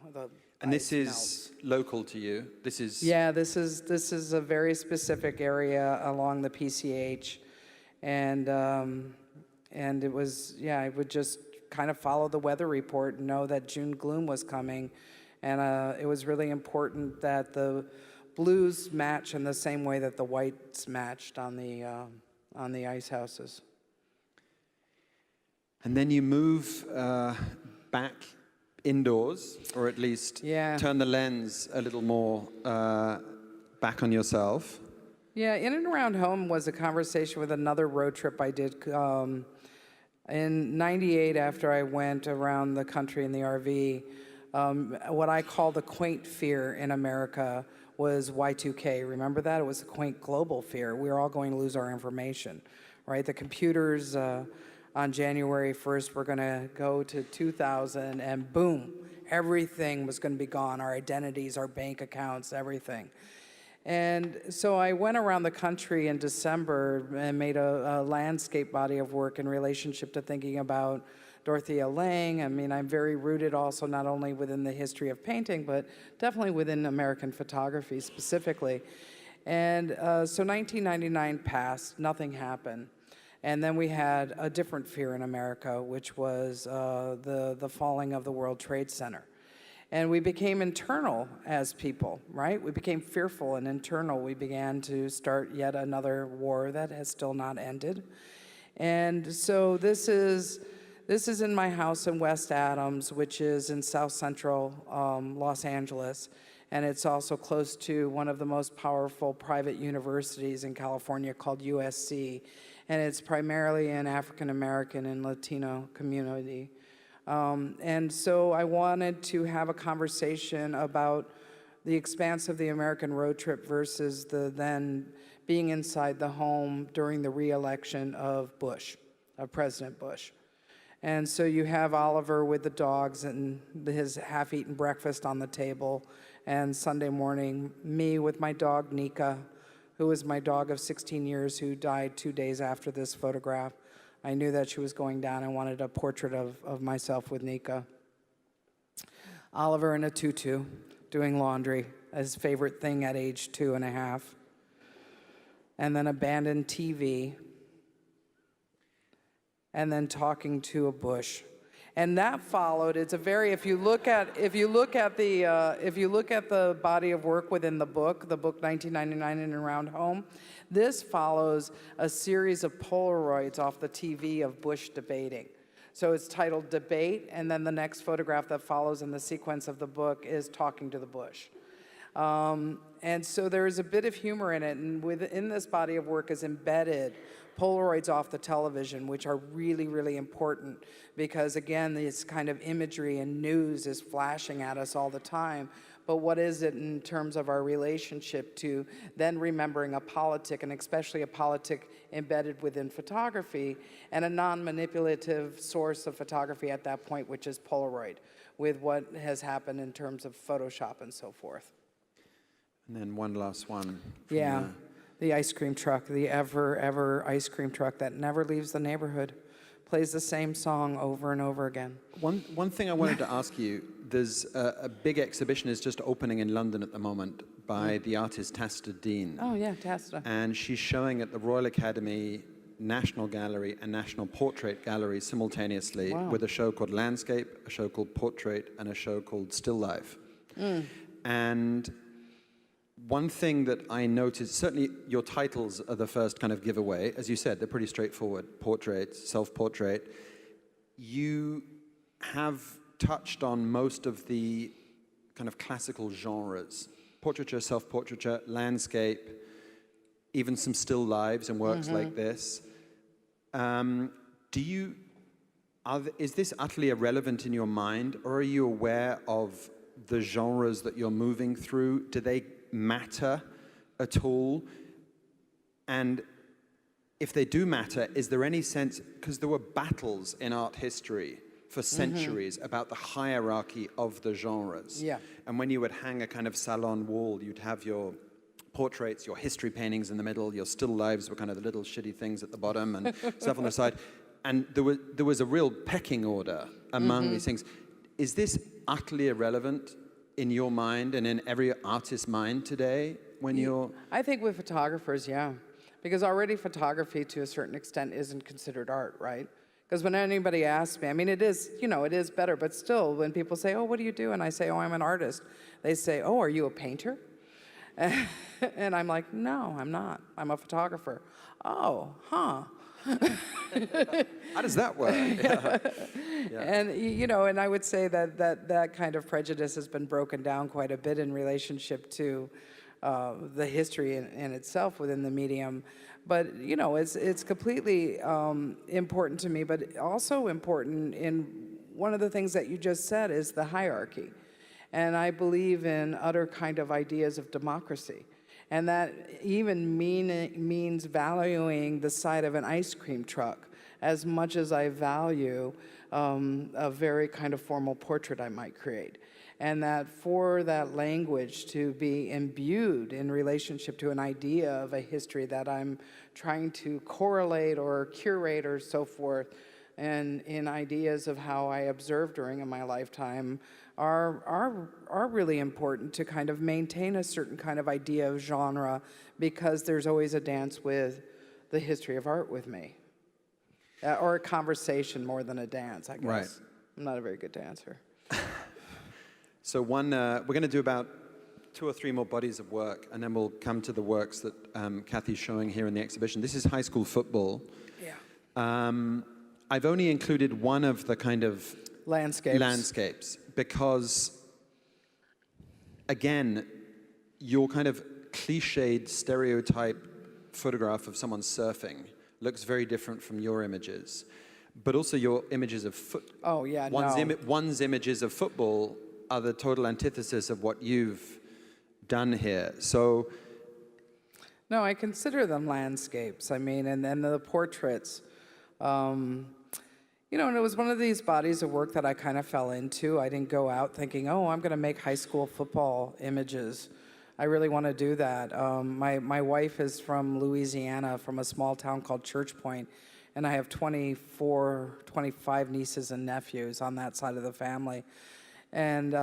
And this is local to you? This is... Yeah, this is a very specific area along the PCH. And it was, I would just kind of follow the weather report and know that June gloom was coming. And it was really important that the blues match in the same way that the whites matched on the ice houses. And then you move back indoors, or at least turn the lens a little more back on yourself. Yeah, In and Around Home was a conversation with another road trip I did in '98 after I went around the country in the RV. What I call the quaint fear in America was Y2K. Remember that? It was a quaint global fear. We were all going to lose our information, right? The computers on January 1st were going to go to 2000, and boom, everything was going to be gone. Our identities, our bank accounts, everything. And so I went around the country in December and made a landscape body of work in relationship to thinking about Dorothea Lange. I mean, I'm very rooted also not only within the history of painting, but definitely within American photography specifically. And so 1999 passed, nothing happened. And then we had a different fear in America, which was the falling of the World Trade Center. And we became internal as people, right? We became fearful and internal. We began to start yet another war that has still not ended. And so this is in my house in West Adams, which is in South Central Los Angeles. And it's also close to one of the most powerful private universities in California called USC. And it's primarily an African American and Latino community. And so I wanted to have a conversation about the expanse of the American road trip versus the then being inside the home during the re-election of President Bush. And so you have Oliver with the dogs and his half-eaten breakfast on the table, and Sunday morning, me with my dog, Nika, who was my dog of 16 years who died 2 days after this photograph. I knew that she was going down and wanted a portrait of myself with Nika. Oliver in a tutu, doing laundry, his favorite thing at age 2.5. And then abandoned TV. And then talking to a bush. And that followed, it's a very, if you look at the body of work within the book 1999 and Around Home, this follows a series of Polaroids off the TV of Bush debating. So it's titled Debate, and then the next photograph that follows in the sequence of the book is Talking to the Bush. And so there is a bit of humor in it, and within this body of work is embedded Polaroids off the television, which are really, really important because, again, this kind of imagery and news is flashing at us all the time. But what is it in terms of our relationship to then remembering a politic, and especially a politic embedded within photography, and a non-manipulative source of photography at that point, which is Polaroid, with what has happened in terms of Photoshop and so forth. And then one last one. Yeah. The ice cream truck, the ever ice cream truck that never leaves the neighborhood, plays the same song over and over again. One thing I wanted to ask you, there's a big exhibition is just opening in London at the moment by the artist Tasta Dean. Oh yeah, Tasta. And she's showing at the Royal Academy, National Gallery and National Portrait Gallery simultaneously with a show called Landscape, a show called Portrait, and a show called Still Life. And one thing that I noticed, certainly your titles are the first kind of giveaway. As you said, they're pretty straightforward. Portrait, self-portrait. You have touched on most of the kind of classical genres. Portraiture, self-portraiture, landscape, even some still lives and works like this. Is this utterly irrelevant in your mind, or are you aware of the genres that you're moving through? Do they matter at all? And if they do matter, is there any sense, because there were battles in art history for centuries about the hierarchy of the genres. Yeah. And when you would hang a kind of salon wall, you'd have your portraits, your history paintings in the middle, your still lives were kind of the little shitty things at the bottom and stuff on the side. And there was a real pecking order among these things. Is this utterly irrelevant in your mind and in every artist's mind today when you're... I think with photographers, yeah. Because already photography to a certain extent isn't considered art, right? Because when anybody asks me, I mean, it is, it is better, but still when people say, oh, what do you do? And I say, oh, I'm an artist. They say, oh, are you a painter? And I'm like, no, I'm not. I'm a photographer. Oh, huh. How does that work? Yeah. And and I would say that kind of prejudice has been broken down quite a bit in relationship to the history in itself within the medium. But it's completely important to me. But also important in one of the things that you just said is the hierarchy, and I believe in other kind of ideas of democracy. And that even means valuing the side of an ice cream truck as much as I value a very kind of formal portrait I might create. And that for that language to be imbued in relationship to an idea of a history that I'm trying to correlate or curate or so forth, and in ideas of how I observed during my lifetime are really important to kind of maintain a certain kind of idea of genre, because there's always a dance with the history of art with me. Or a conversation more than a dance, I guess. Right. I'm not a very good dancer. So we're going to do about 2 or 3 more bodies of work, and then we'll come to the works that Kathy's showing here in the exhibition. This is high school football. Yeah. I've only included one of the kind of landscapes because, again, your kind of cliched stereotype photograph of someone surfing looks very different from your images. But also your images of Oh, yeah, one's images of football are the total antithesis of what you've done here. So, no, I consider them landscapes. I mean, and then the portraits. You know, and it was one of these bodies of work that I kind of fell into. I didn't go out thinking, oh, I'm going to make high school football images. I really want to do that. My wife is from Louisiana, from a small town called Church Point, and I have 25 nieces and nephews on that side of the family. And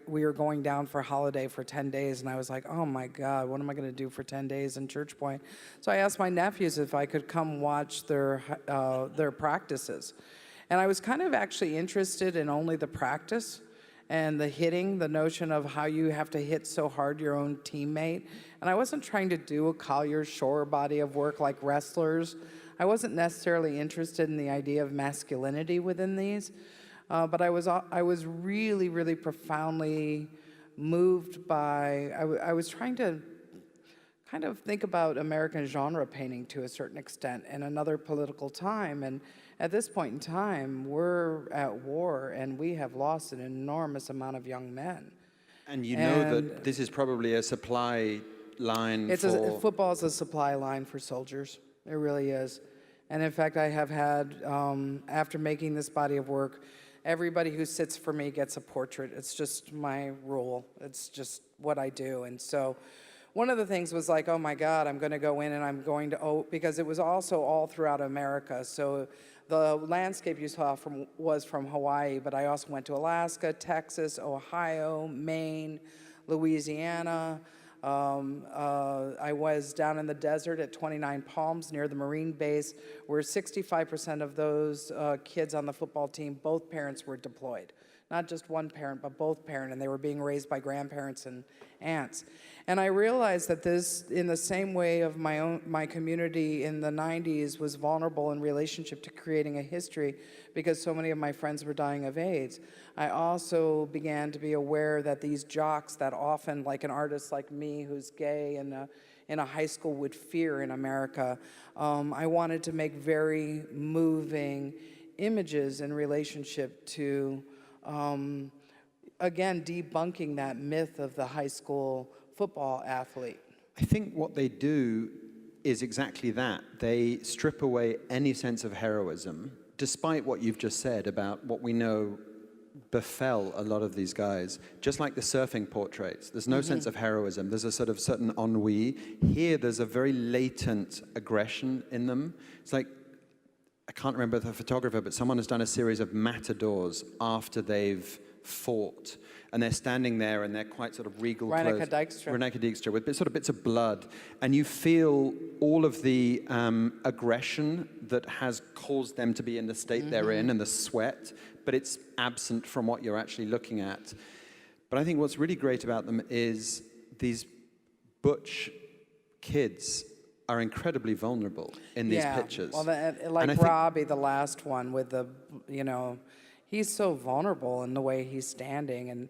we were going down for holiday for 10 days, and I was like, oh my God, what am I going to do for 10 days in Church Point? So I asked my nephews if I could come watch their practices. And I was kind of actually interested in only the practice and the hitting, the notion of how you have to hit so hard your own teammate. And I wasn't trying to do a Collier Shore body of work like wrestlers. I wasn't necessarily interested in the idea of masculinity within these. But I was really, really profoundly moved by, I was trying to kind of think about American genre painting to a certain extent in another political time. And at this point in time, we're at war and we have lost an enormous amount of young men. And you know that this is probably a supply line football is a supply line for soldiers. It really is. And in fact, I have had, after making this body of work, everybody who sits for me gets a portrait. It's just my rule. It's just what I do. And so one of the things was like, oh my God, I'm going to go in and I'm going to, because it was also all throughout America. So the landscape you saw was from Hawaii, but I also went to Alaska, Texas, Ohio, Maine, Louisiana. I was down in the desert at 29 Palms near the Marine base, where 65% of those kids on the football team, both parents were deployed. Not just one parent, but both parents, and they were being raised by grandparents and aunts. And I realized that this, in the same way of my community in the 90s was vulnerable in relationship to creating a history because so many of my friends were dying of AIDS. I also began to be aware that these jocks that often, like an artist like me who's gay and in a high school would fear in America, I wanted to make very moving images in relationship to, again, debunking that myth of the high school football athlete. I think what they do is exactly that. They strip away any sense of heroism, despite what you've just said about what we know befell a lot of these guys. Just like the surfing portraits, there's no sense of heroism. There's a sort of certain ennui. Here, there's a very latent aggression in them. It's like, I can't remember the photographer, but someone has done a series of matadors after they've fought. And they're standing there and they're quite sort of regal clothes. Dykstra, with sort of bits of blood. And you feel all of the aggression that has caused them to be in the state they're in and the sweat, but it's absent from what you're actually looking at. But I think what's really great about them is these butch kids are incredibly vulnerable in these pictures. Well, like Robbie, the last one with the, he's so vulnerable in the way he's standing. And,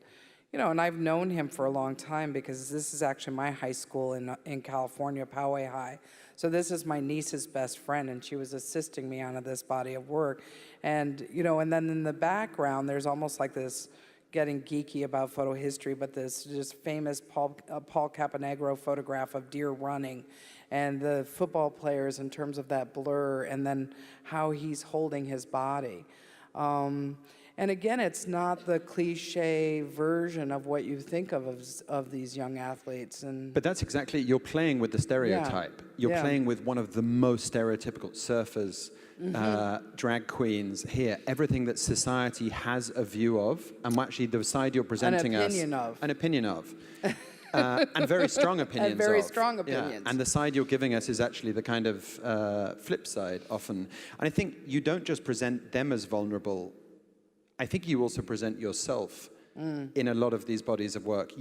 and I've known him for a long time because this is actually my high school in California, Poway High. So this is my niece's best friend, and she was assisting me on this body of work. And, and then in the background, there's almost like this, getting geeky about photo history, but this just famous Paul Caponegro photograph of deer running and the football players in terms of that blur and then how he's holding his body. And And again, it's not the cliche version of what you think of these young athletes. And But that's exactly, you're playing with the stereotype. You're playing with one of the most stereotypical surfers, drag queens here. Everything that society has a view of, and actually the side you're presenting us. An opinion of. And very strong opinions And very of. strong opinions. Yeah. And the side you're giving us is actually the kind of flip side often. And I think you don't just present them as vulnerable, I think you also present yourself in a lot of these bodies of work.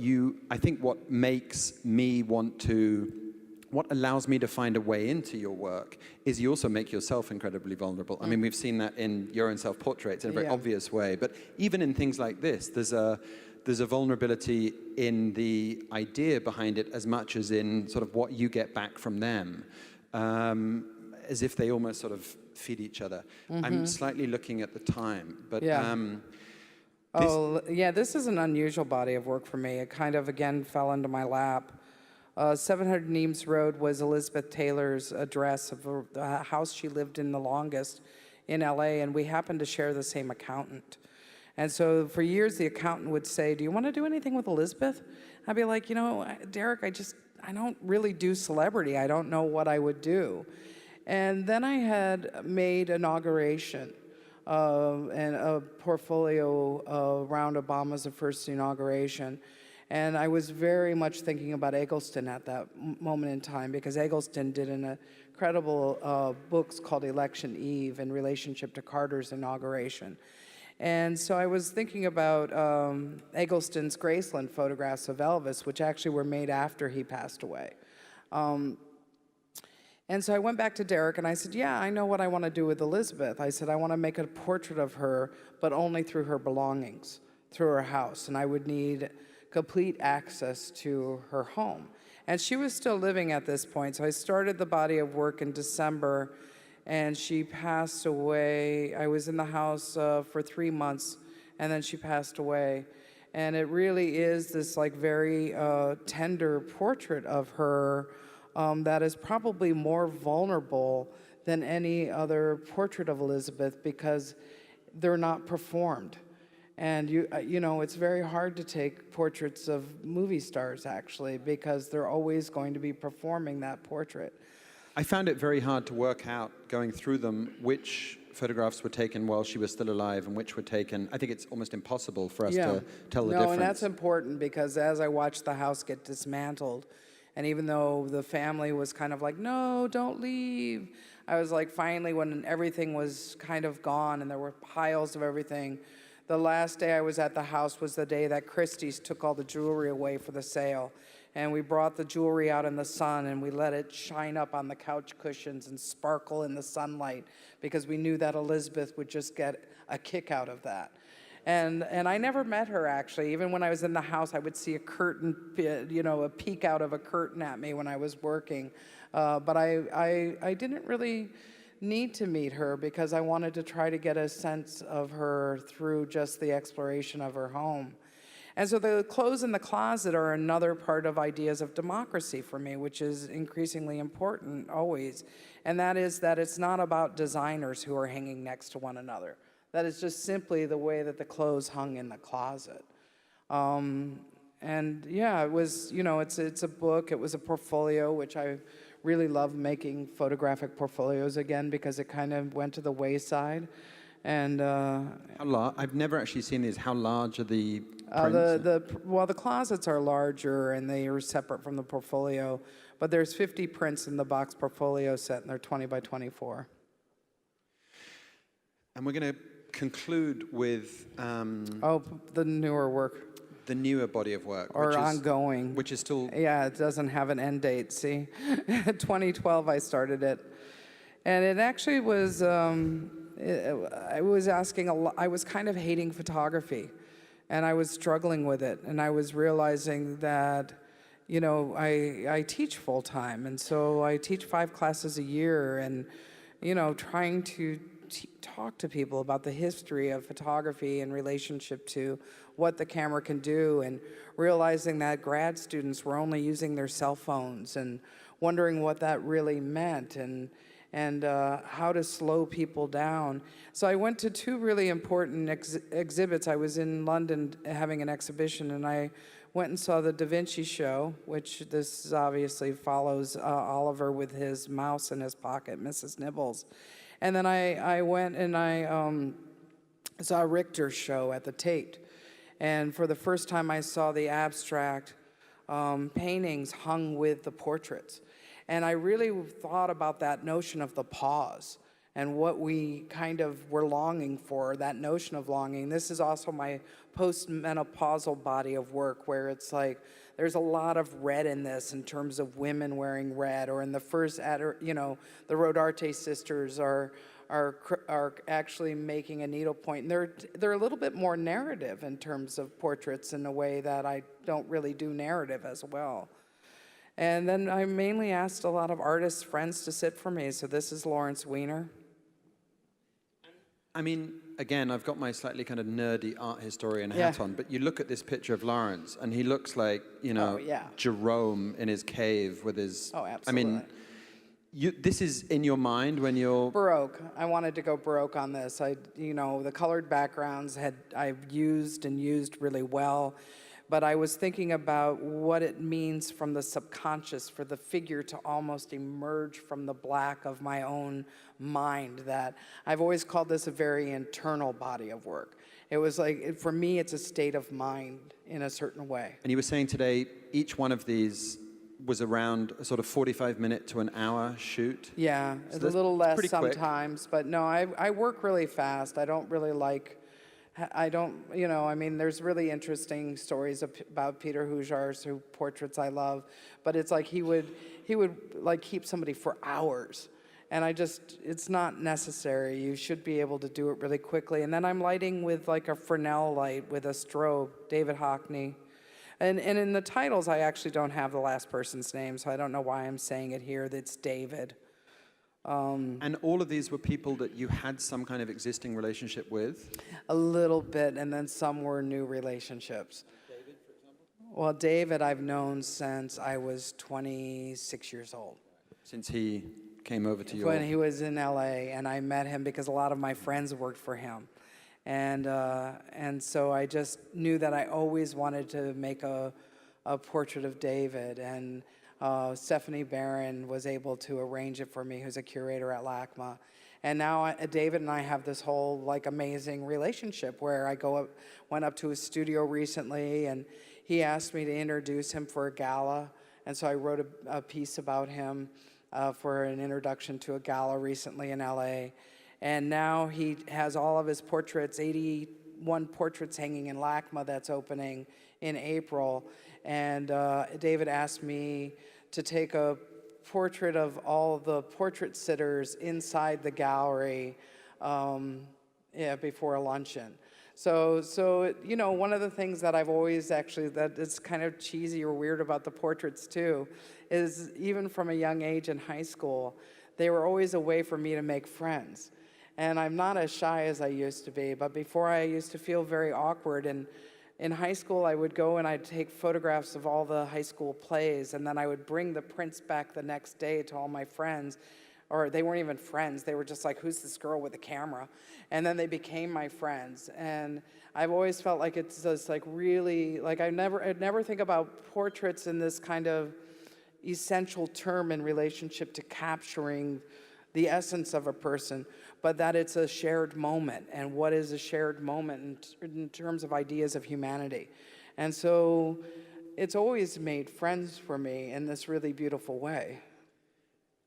I think what makes me what allows me to find a way into your work is you also make yourself incredibly vulnerable. I mean, we've seen that in your own self-portraits in a very obvious way, but even in things like this, there's a vulnerability in the idea behind it as much as in sort of what you get back from them, as if they almost sort of feed each other. I'm slightly looking at the time, but this is an unusual body of work for me. It kind of, again, fell into my lap. 700 Neames Road was Elizabeth Taylor's address of the house she lived in the longest in LA, and we happened to share the same accountant. And so for years, the accountant would say, "Do you want to do anything with Elizabeth?" I'd be like, Derek, I don't really do celebrity. I don't know what I would do. And then I had made inauguration and a portfolio around Obama's first inauguration. And I was very much thinking about Eggleston at that moment in time, because Eggleston did an incredible books called Election Eve in relationship to Carter's inauguration. And so I was thinking about Eggleston's Graceland photographs of Elvis, which actually were made after he passed away. And so I went back to Derek and I said, yeah, I know what I want to do with Elizabeth. I said, I want to make a portrait of her, but only through her belongings, through her house. And I would need complete access to her home. And she was still living at this point. So I started the body of work in December, and she passed away. I was in the house for 3 months, and then she passed away. And it really is this like very tender portrait of her that is probably more vulnerable than any other portrait of Elizabeth, because they're not performed. And it's very hard to take portraits of movie stars, actually, because they're always going to be performing that portrait. I found it very hard to work out, going through them, which photographs were taken while she was still alive and which were taken. I think it's almost impossible for us to tell the difference. No, and that's important, because as I watched the house get dismantled, and even though the family was kind of like, no, don't leave, I was like, finally, when everything was kind of gone and there were piles of everything, the last day I was at the house was the day that Christie's took all the jewelry away for the sale. And we brought the jewelry out in the sun, and we let it shine up on the couch cushions and sparkle in the sunlight, because we knew that Elizabeth would just get a kick out of that. And I never met her, actually. Even when I was in the house, I would see a curtain, a peek out of a curtain at me when I was working. But I didn't really need to meet her, because I wanted to try to get a sense of her through just the exploration of her home. And so the clothes in the closet are another part of ideas of democracy for me, which is increasingly important always. And that is that it's not about designers who are hanging next to one another. That is just simply the way that the clothes hung in the closet. And yeah, it was, it's a book, it was a portfolio, which I really love making photographic portfolios again, because it kind of went to the wayside. And I've never actually seen these. How large are the prints? The closets are larger, and they are separate from the portfolio. But there's 50 prints in the box portfolio set, and they're 20 by 24. And we're going to conclude with the newer work. The newer body of work, or ongoing, which is still. Yeah, it doesn't have an end date. See, 2012 I started it, and it actually was. I was asking a lot. I was kind of hating photography, and I was struggling with it, and I was realizing that, I teach full time, and so I teach 5 classes a year, and trying to talk to people about the history of photography in relationship to what the camera can do, and realizing that grad students were only using their cell phones, and wondering what that really meant, and and how to slow people down. So I went to two really important exhibits. I was in London having an exhibition, and I went and saw the Da Vinci show, which this obviously follows Oliver with his mouse in his pocket, Mrs. Nibbles. And then I went and I saw Richter's show at the Tate. And for the first time, I saw the abstract paintings hung with the portraits. And I really thought about that notion of the pause and what we kind of were longing for, that notion of longing. This is also my post-menopausal body of work, where it's like there's a lot of red in this in terms of women wearing red, or in the first, the Rodarte sisters are actually making a needlepoint. And they're a little bit more narrative in terms of portraits in a way that I don't really do narrative as well. And then I mainly asked a lot of artists, friends to sit for me. So this is Lawrence Weiner. I mean, again, I've got my slightly kind of nerdy art historian hat on, but you look at this picture of Lawrence, and he looks like, Jerome in his cave with his... Oh, absolutely. I mean, this is in your mind when you're... Baroque. I wanted to go Baroque on this. The colored backgrounds I've used really well. But I was thinking about what it means from the subconscious for the figure to almost emerge from the black of my own mind. That I've always called this a very internal body of work. It was like, for me, it's a state of mind in a certain way. And you were saying today, each one of these was around a sort of 45-minute to an hour shoot? Yeah, so it's a little less sometimes. Quick. But no, I work really fast. I don't really like... there's really interesting stories about Peter Hujar's portraits I love, but it's like he would like keep somebody for hours, and it's not necessary. You should be able to do it really quickly. And then I'm lighting with like a Fresnel light with a strobe, David Hockney. And in the titles, I actually don't have the last person's name, so I don't know why I'm saying it here. That's David. And all of these were people that you had some kind of existing relationship with? A little bit, and then some were new relationships. David, for example? Well, David I've known since I was 26 years old. Since he came over to When he was in LA, and I met him because a lot of my friends worked for him. And so I just knew that I always wanted to make a portrait of David, and Stephanie Barron was able to arrange it for me, who's a curator at LACMA. And now David and I have this whole like amazing relationship where I went up to his studio recently, and he asked me to introduce him for a gala. And so I wrote a piece about him for an introduction to a gala recently in LA. And now he has all of his portraits, 81 portraits hanging in LACMA that's opening in April. And David asked me to take a portrait of all the portrait sitters inside the gallery before a luncheon. So one of the things that I've always that is kind of cheesy or weird about the portraits too, is even from a young age in high school, they were always a way for me to make friends. And I'm not as shy as I used to be, but before I used to feel very awkward. And in high school, I would go and I'd take photographs of all the high school plays, and then I would bring the prints back the next day to all my friends, or they weren't even friends. They were just like, who's this girl with the camera? And then they became my friends. And I've always felt like it's just like really, like I'd never think about portraits in this kind of essential term in relationship to capturing the essence of a person, but that it's a shared moment. And what is a shared moment in terms of ideas of humanity? And so it's always made friends for me in this really beautiful way.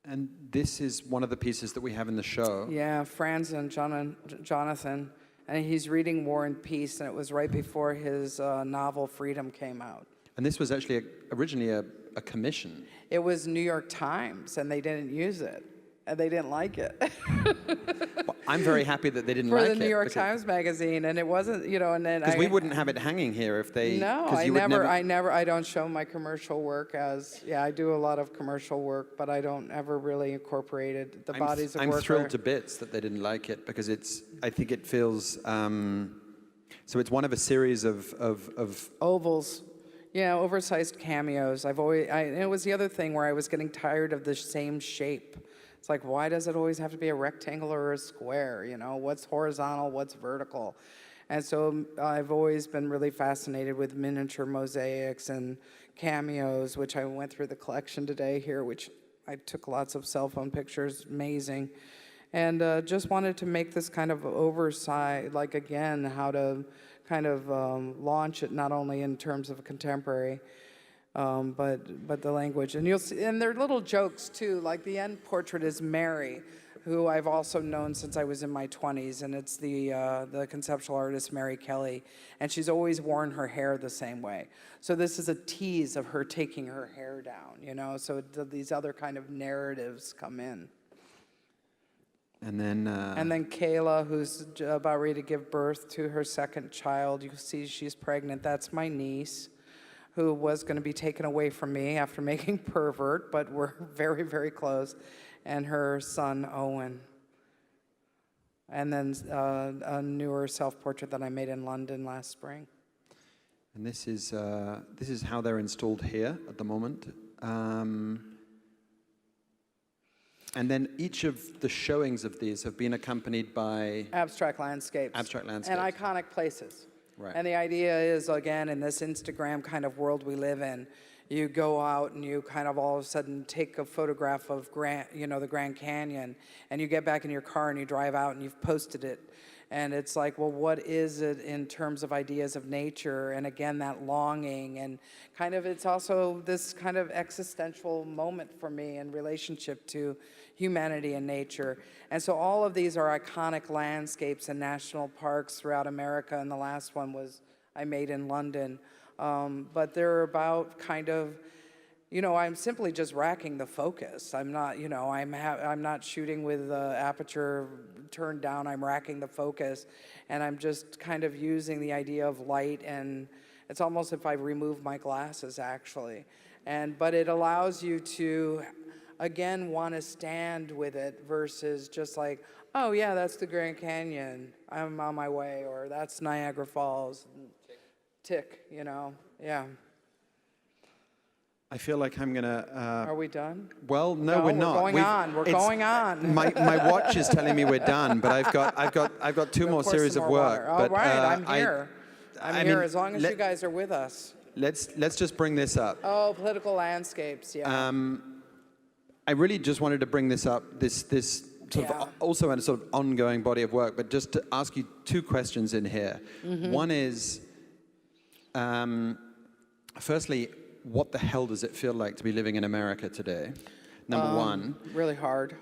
And this is one of the pieces that we have in the show. Yeah, Franz and Jonathan. And he's reading War and Peace, and it was right before his novel Freedom came out. And this was actually originally a commission. It was New York Times, and they didn't use it. And they didn't like it. Well, I'm very happy that they didn't like it. For the New York Times Magazine, and it wasn't, and then because we wouldn't have it hanging here if they. No, I don't show my commercial work as. Yeah, I do a lot of commercial work, but I don't ever really incorporate it. The bodies of work. I'm thrilled to bits that they didn't like it, because I think it feels. So it's one of a series of ovals. Yeah, oversized cameos. It was the other thing where I was getting tired of the same shape. It's like, why does it always have to be a rectangle or a square? You know, what's horizontal, what's vertical? And so I've always been really fascinated with miniature mosaics and cameos, which I went through the collection today here, which I took lots of cell phone pictures, amazing. And just wanted to make this kind of oversight, like again, how to kind of launch it not only in terms of contemporary, but the language. And you'll see, and there are little jokes too, like the end portrait is Mary, who I've also known since I was in my 20s, and it's the conceptual artist Mary Kelly, and she's always worn her hair the same way. So this is a tease of her taking her hair down, you know, so these other kind of narratives come in. And then Kayla, who's about ready to give birth to her second child. You can see she's pregnant. That's my niece, who was going to be taken away from me after making Pervert, but we're very, very close. And her son, Owen. And then a newer self-portrait that I made in London last spring. And this is how they're installed here at the moment. And then each of the showings of these have been accompanied by abstract landscapes. Abstract landscapes. And iconic places. Right. And the idea is, again, in this Instagram kind of world we live in, you go out and you kind of all of a sudden take a photograph of the Grand Canyon, and you get back in your car and you drive out and you've posted it. And it's like, well, what is it in terms of ideas of nature? And again, that longing, and kind of, it's also this kind of existential moment for me in relationship to humanity and nature. And so all of these are iconic landscapes and national parks throughout America, and the last one was I made in London. But they're about kind of, I'm simply just racking the focus. I'm not, I'm not shooting with the aperture turned down. I'm racking the focus, and I'm just kind of using the idea of light, and it's almost if I remove my glasses, actually. But it allows you to, again, want to stand with it versus just like, oh yeah, that's the Grand Canyon, I'm on my way, or that's Niagara Falls. Tick, yeah. I feel like I'm gonna. Are we done? Well, no, we're not. We're going on. My watch is telling me we're done, but I've got two more series of work. All but, right, I'm here. I'm here as long as you guys are with us. Let's just bring this up. Oh, political landscapes, yeah. I really just wanted to bring this up. This sort of also a sort of ongoing body of work, but just to ask you two questions in here. Mm-hmm. One is, firstly, what the hell does it feel like to be living in America today? Number one. Really hard.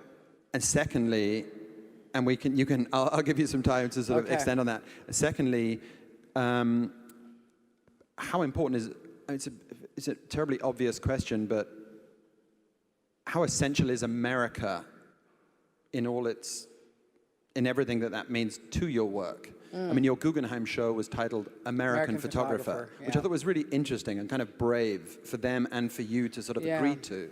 And secondly, and I'll give you some time to sort of extend on that. Secondly, how important is, it's a terribly obvious question, but how essential is America in everything that means to your work? I mean, your Guggenheim show was titled American Photographer, which I thought was really interesting and kind of brave for them and for you to sort of agree to.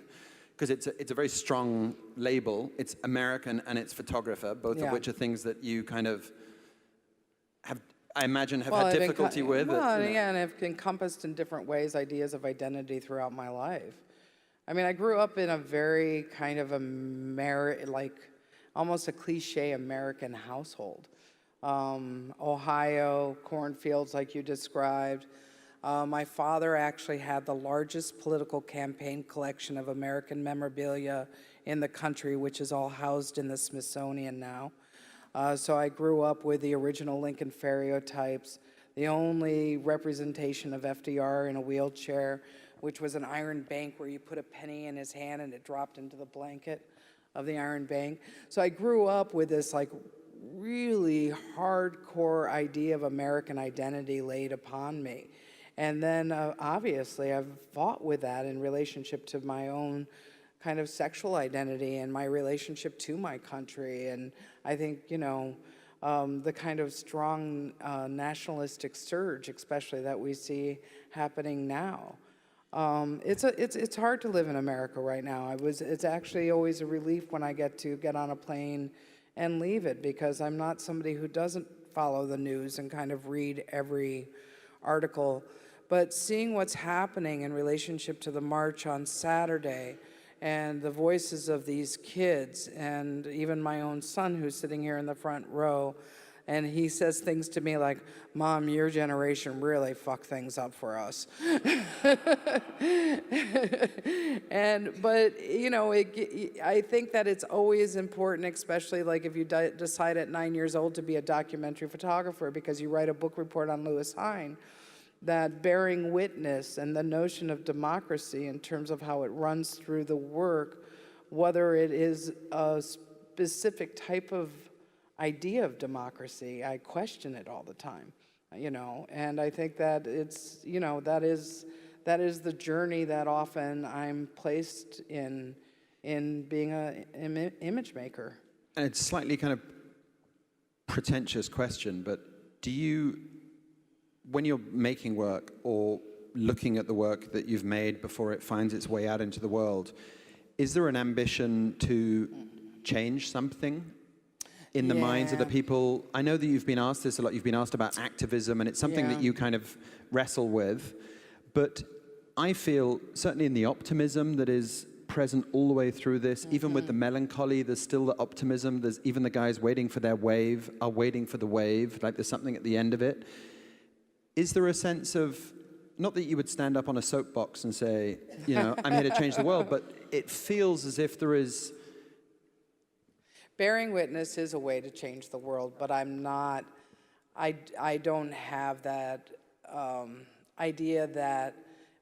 Because it's a very strong label. It's American and it's photographer, both of which are things that you kind of have, I imagine, have had difficulty with. Well, and have encompassed in different ways ideas of identity throughout my life. I mean, I grew up in a very kind of almost a cliche American household. Ohio, cornfields like you described. My father actually had the largest political campaign collection of American memorabilia in the country, which is all housed in the Smithsonian now. So I grew up with the original Lincoln stereotypes, the only representation of FDR in a wheelchair, which was an iron bank where you put a penny in his hand and it dropped into the blanket of the iron bank. So I grew up with this really hardcore idea of American identity laid upon me. And then obviously I've fought with that in relationship to my own kind of sexual identity and my relationship to my country. And I think, the kind of strong nationalistic surge, especially that we see happening now. It's hard to live in America right now. It's actually always a relief when I get on a plane and leave it, because I'm not somebody who doesn't follow the news and kind of read every article. But seeing what's happening in relationship to the march on Saturday and the voices of these kids, and even my own son who's sitting here in the front row, and he says things to me like, "Mom, your generation really fucked things up for us." But you know, I think that it's always important, especially like if you decide at 9 years old to be a documentary photographer because you write a book report on Lewis Hine, that bearing witness and the notion of democracy in terms of how it runs through the work, whether it is a specific type of idea of democracy, I question it all the time, you know, and I think that it's, you know, that is the journey that often I'm placed in being an image maker. And it's slightly kind of pretentious question, but do you, when you're making work or looking at the work that you've made before it finds its way out into the world, is there an ambition to change something in the minds of the people? I know that you've been asked this a lot. You've been asked about activism, and it's something that you kind of wrestle with. But I feel, certainly in the optimism that is present all the way through this, even with the melancholy, there's still the optimism. There's even the guys waiting for their wave are waiting for the wave, like there's something at the end of it. Is there a sense of, not that you would stand up on a soapbox and say, you know, I'm here to change the world, but it feels as if there is... Bearing witness is a way to change the world, but I'm not, I don't have that idea that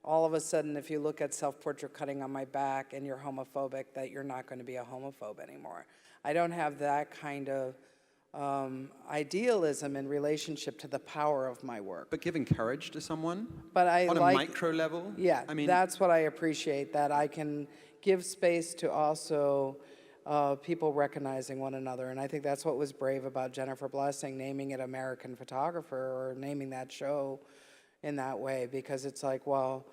all of a sudden if you look at self-portrait cutting on my back and you're homophobic, that you're not going to be a homophobe anymore. I don't have that kind of idealism in relationship to the power of my work. But giving courage to someone but I on like, a micro level? Yeah, I mean, that's what I appreciate, that I can give space to also people recognizing one another. And I think that's what was brave about Jennifer Blessing naming it American Photographer, or naming that show in that way, because it's like, well,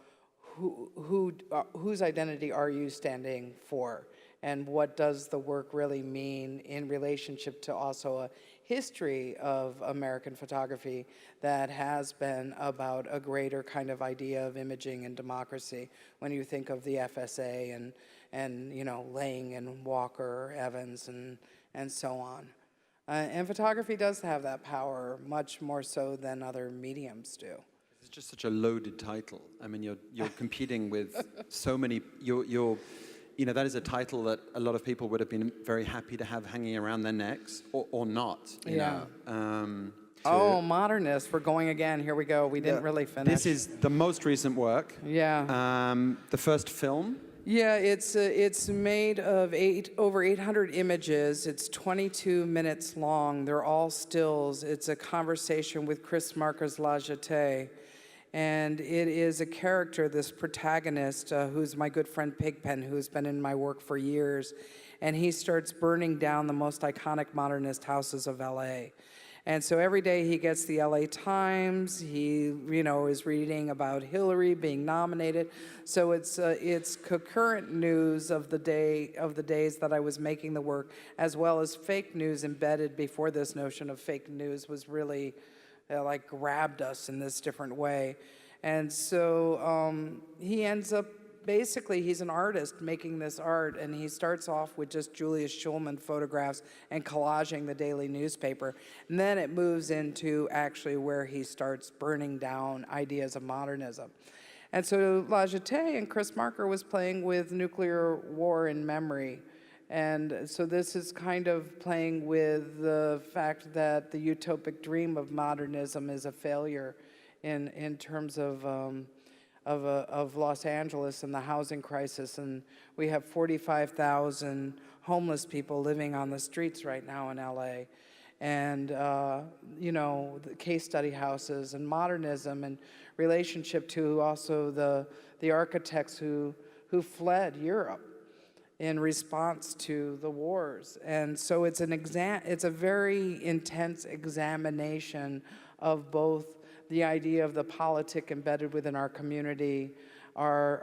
whose identity are you standing for? And what does the work really mean in relationship to also a history of American photography that has been about a greater kind of idea of imaging and democracy? When you think of the FSA and you know, Lang and Walker, Evans, and so on. And photography does have that power, much more so than other mediums do. It's just such a loaded title. I mean, you're competing with so many, you know, that is a title that a lot of people would have been very happy to have hanging around their necks, or not, you know. Oh, modernist, we're going again, here we go. We didn't really finish. This is the most recent work. Yeah. The first film. Yeah, it's made of over 800 images. It's 22 minutes long. They're all stills. It's a conversation with Chris Marker's La Jetée. And it is a character, this protagonist, who's my good friend Pigpen, who's been in my work for years. And he starts burning down the most iconic modernist houses of LA. And so every day he gets the LA Times. He, you know, is reading about Hillary being nominated. So it's concurrent news of the days that I was making the work, as well as fake news embedded before this notion of fake news was really like grabbed us in this different way. And so he ends up, basically he's an artist making this art, and he starts off with just Julius Schulman photographs and collaging the daily newspaper. And then it moves into actually where he starts burning down ideas of modernism. And so La Jetée and Chris Marker was playing with nuclear war in memory. And so this is kind of playing with the fact that the utopic dream of modernism is a failure in terms of Los Angeles and the housing crisis. And we have 45,000 homeless people living on the streets right now in LA. And, you know, the case study houses and modernism and relationship to also the architects who fled Europe in response to the wars. And so it's a very intense examination of both the idea of the politic embedded within our community, what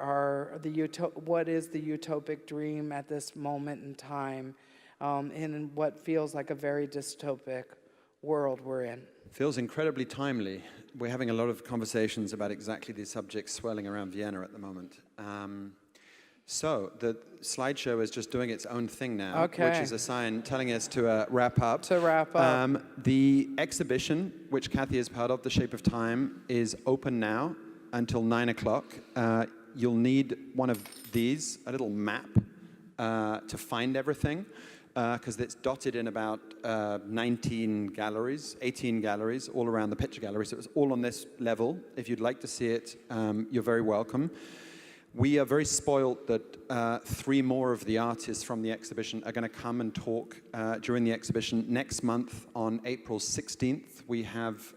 is the utopic dream at this moment in time, in what feels like a very dystopic world we're in. Feels incredibly timely. We're having a lot of conversations about exactly these subjects swirling around Vienna at the moment. So the slideshow is just doing its own thing now, Okay. which is a sign telling us to wrap up. To wrap up. The exhibition, which Kathy is part of, The Shape of Time, is open now until 9 o'clock. You'll need one of these, a little map, to find everything, because it's dotted in about 18 galleries all around the picture gallery. So it's all on this level. If you'd like to see it, you're very welcome. We are very spoiled that 3 more of the artists from the exhibition are going to come and talk during the exhibition. Next month, on April 16th, we have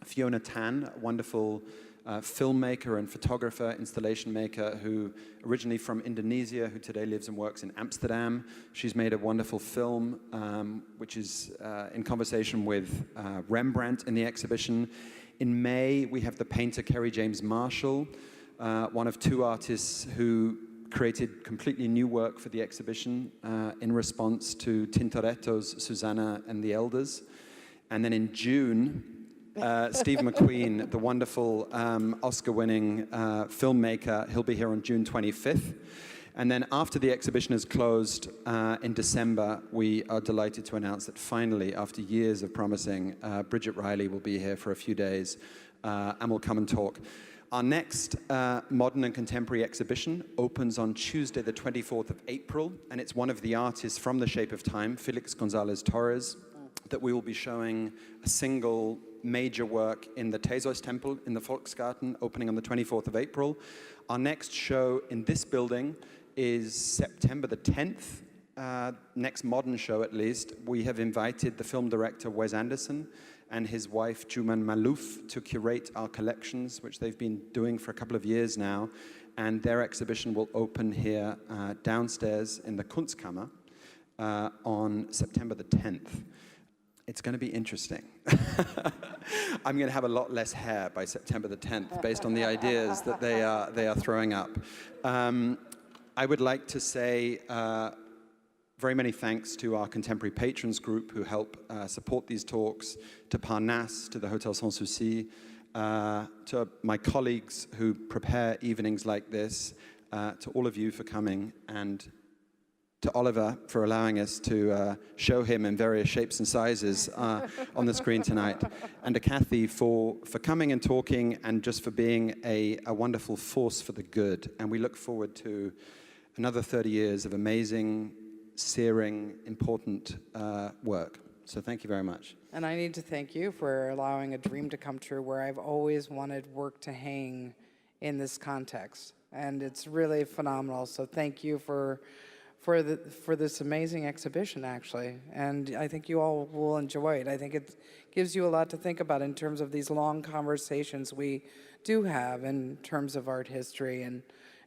Fiona Tan, a wonderful filmmaker and photographer, installation maker, who originally from Indonesia, who today lives and works in Amsterdam. She's made a wonderful film, which is in conversation with Rembrandt in the exhibition. In May, we have the painter Kerry James Marshall, one of 2 artists who created completely new work for the exhibition in response to Tintoretto's Susanna and the Elders. And then in June, Steve McQueen, the wonderful Oscar-winning filmmaker, he'll be here on June 25th. And then after the exhibition is closed in December, we are delighted to announce that finally, after years of promising, Bridget Riley will be here for a few days and will come and talk. Our next modern and contemporary exhibition opens on Tuesday, the 24th of April, and it's one of the artists from The Shape of Time, Felix González Torres, that we will be showing a single major work in the Theseus Temple in the Volksgarten, opening on the 24th of April. Our next show in this building is September the 10th, next modern show at least. We have invited the film director Wes Anderson and his wife Juman Malouf to curate our collections, which they've been doing for a couple of years now. And their exhibition will open here downstairs in the Kunstkammer on September the 10th. It's going to be interesting. I'm going to have a lot less hair by September the 10th, based on the ideas that they are throwing up. I would like to say very many thanks to our contemporary patrons group who help support these talks, to Parnasse, to the Hotel Sans Souci, to my colleagues who prepare evenings like this, to all of you for coming, and to Oliver for allowing us to show him in various shapes and sizes on the screen tonight, and to Kathy for coming and talking, and just for being a wonderful force for the good. And we look forward to another 30 years of amazing, searing, important work. So thank you very much. And I need to thank you for allowing a dream to come true, where I've always wanted work to hang in this context. And it's really phenomenal. So thank you for this amazing exhibition, actually. And I think you all will enjoy it. I think it gives you a lot to think about in terms of these long conversations we do have in terms of art history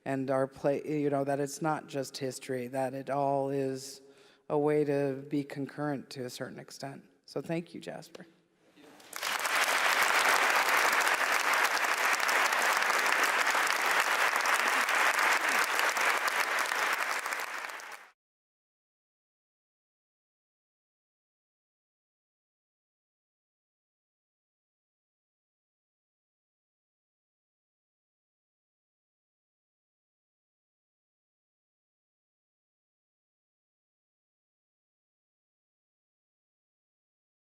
and our play, you know, that it's not just history, that it all is a way to be concurrent to a certain extent. So thank you, Jasper.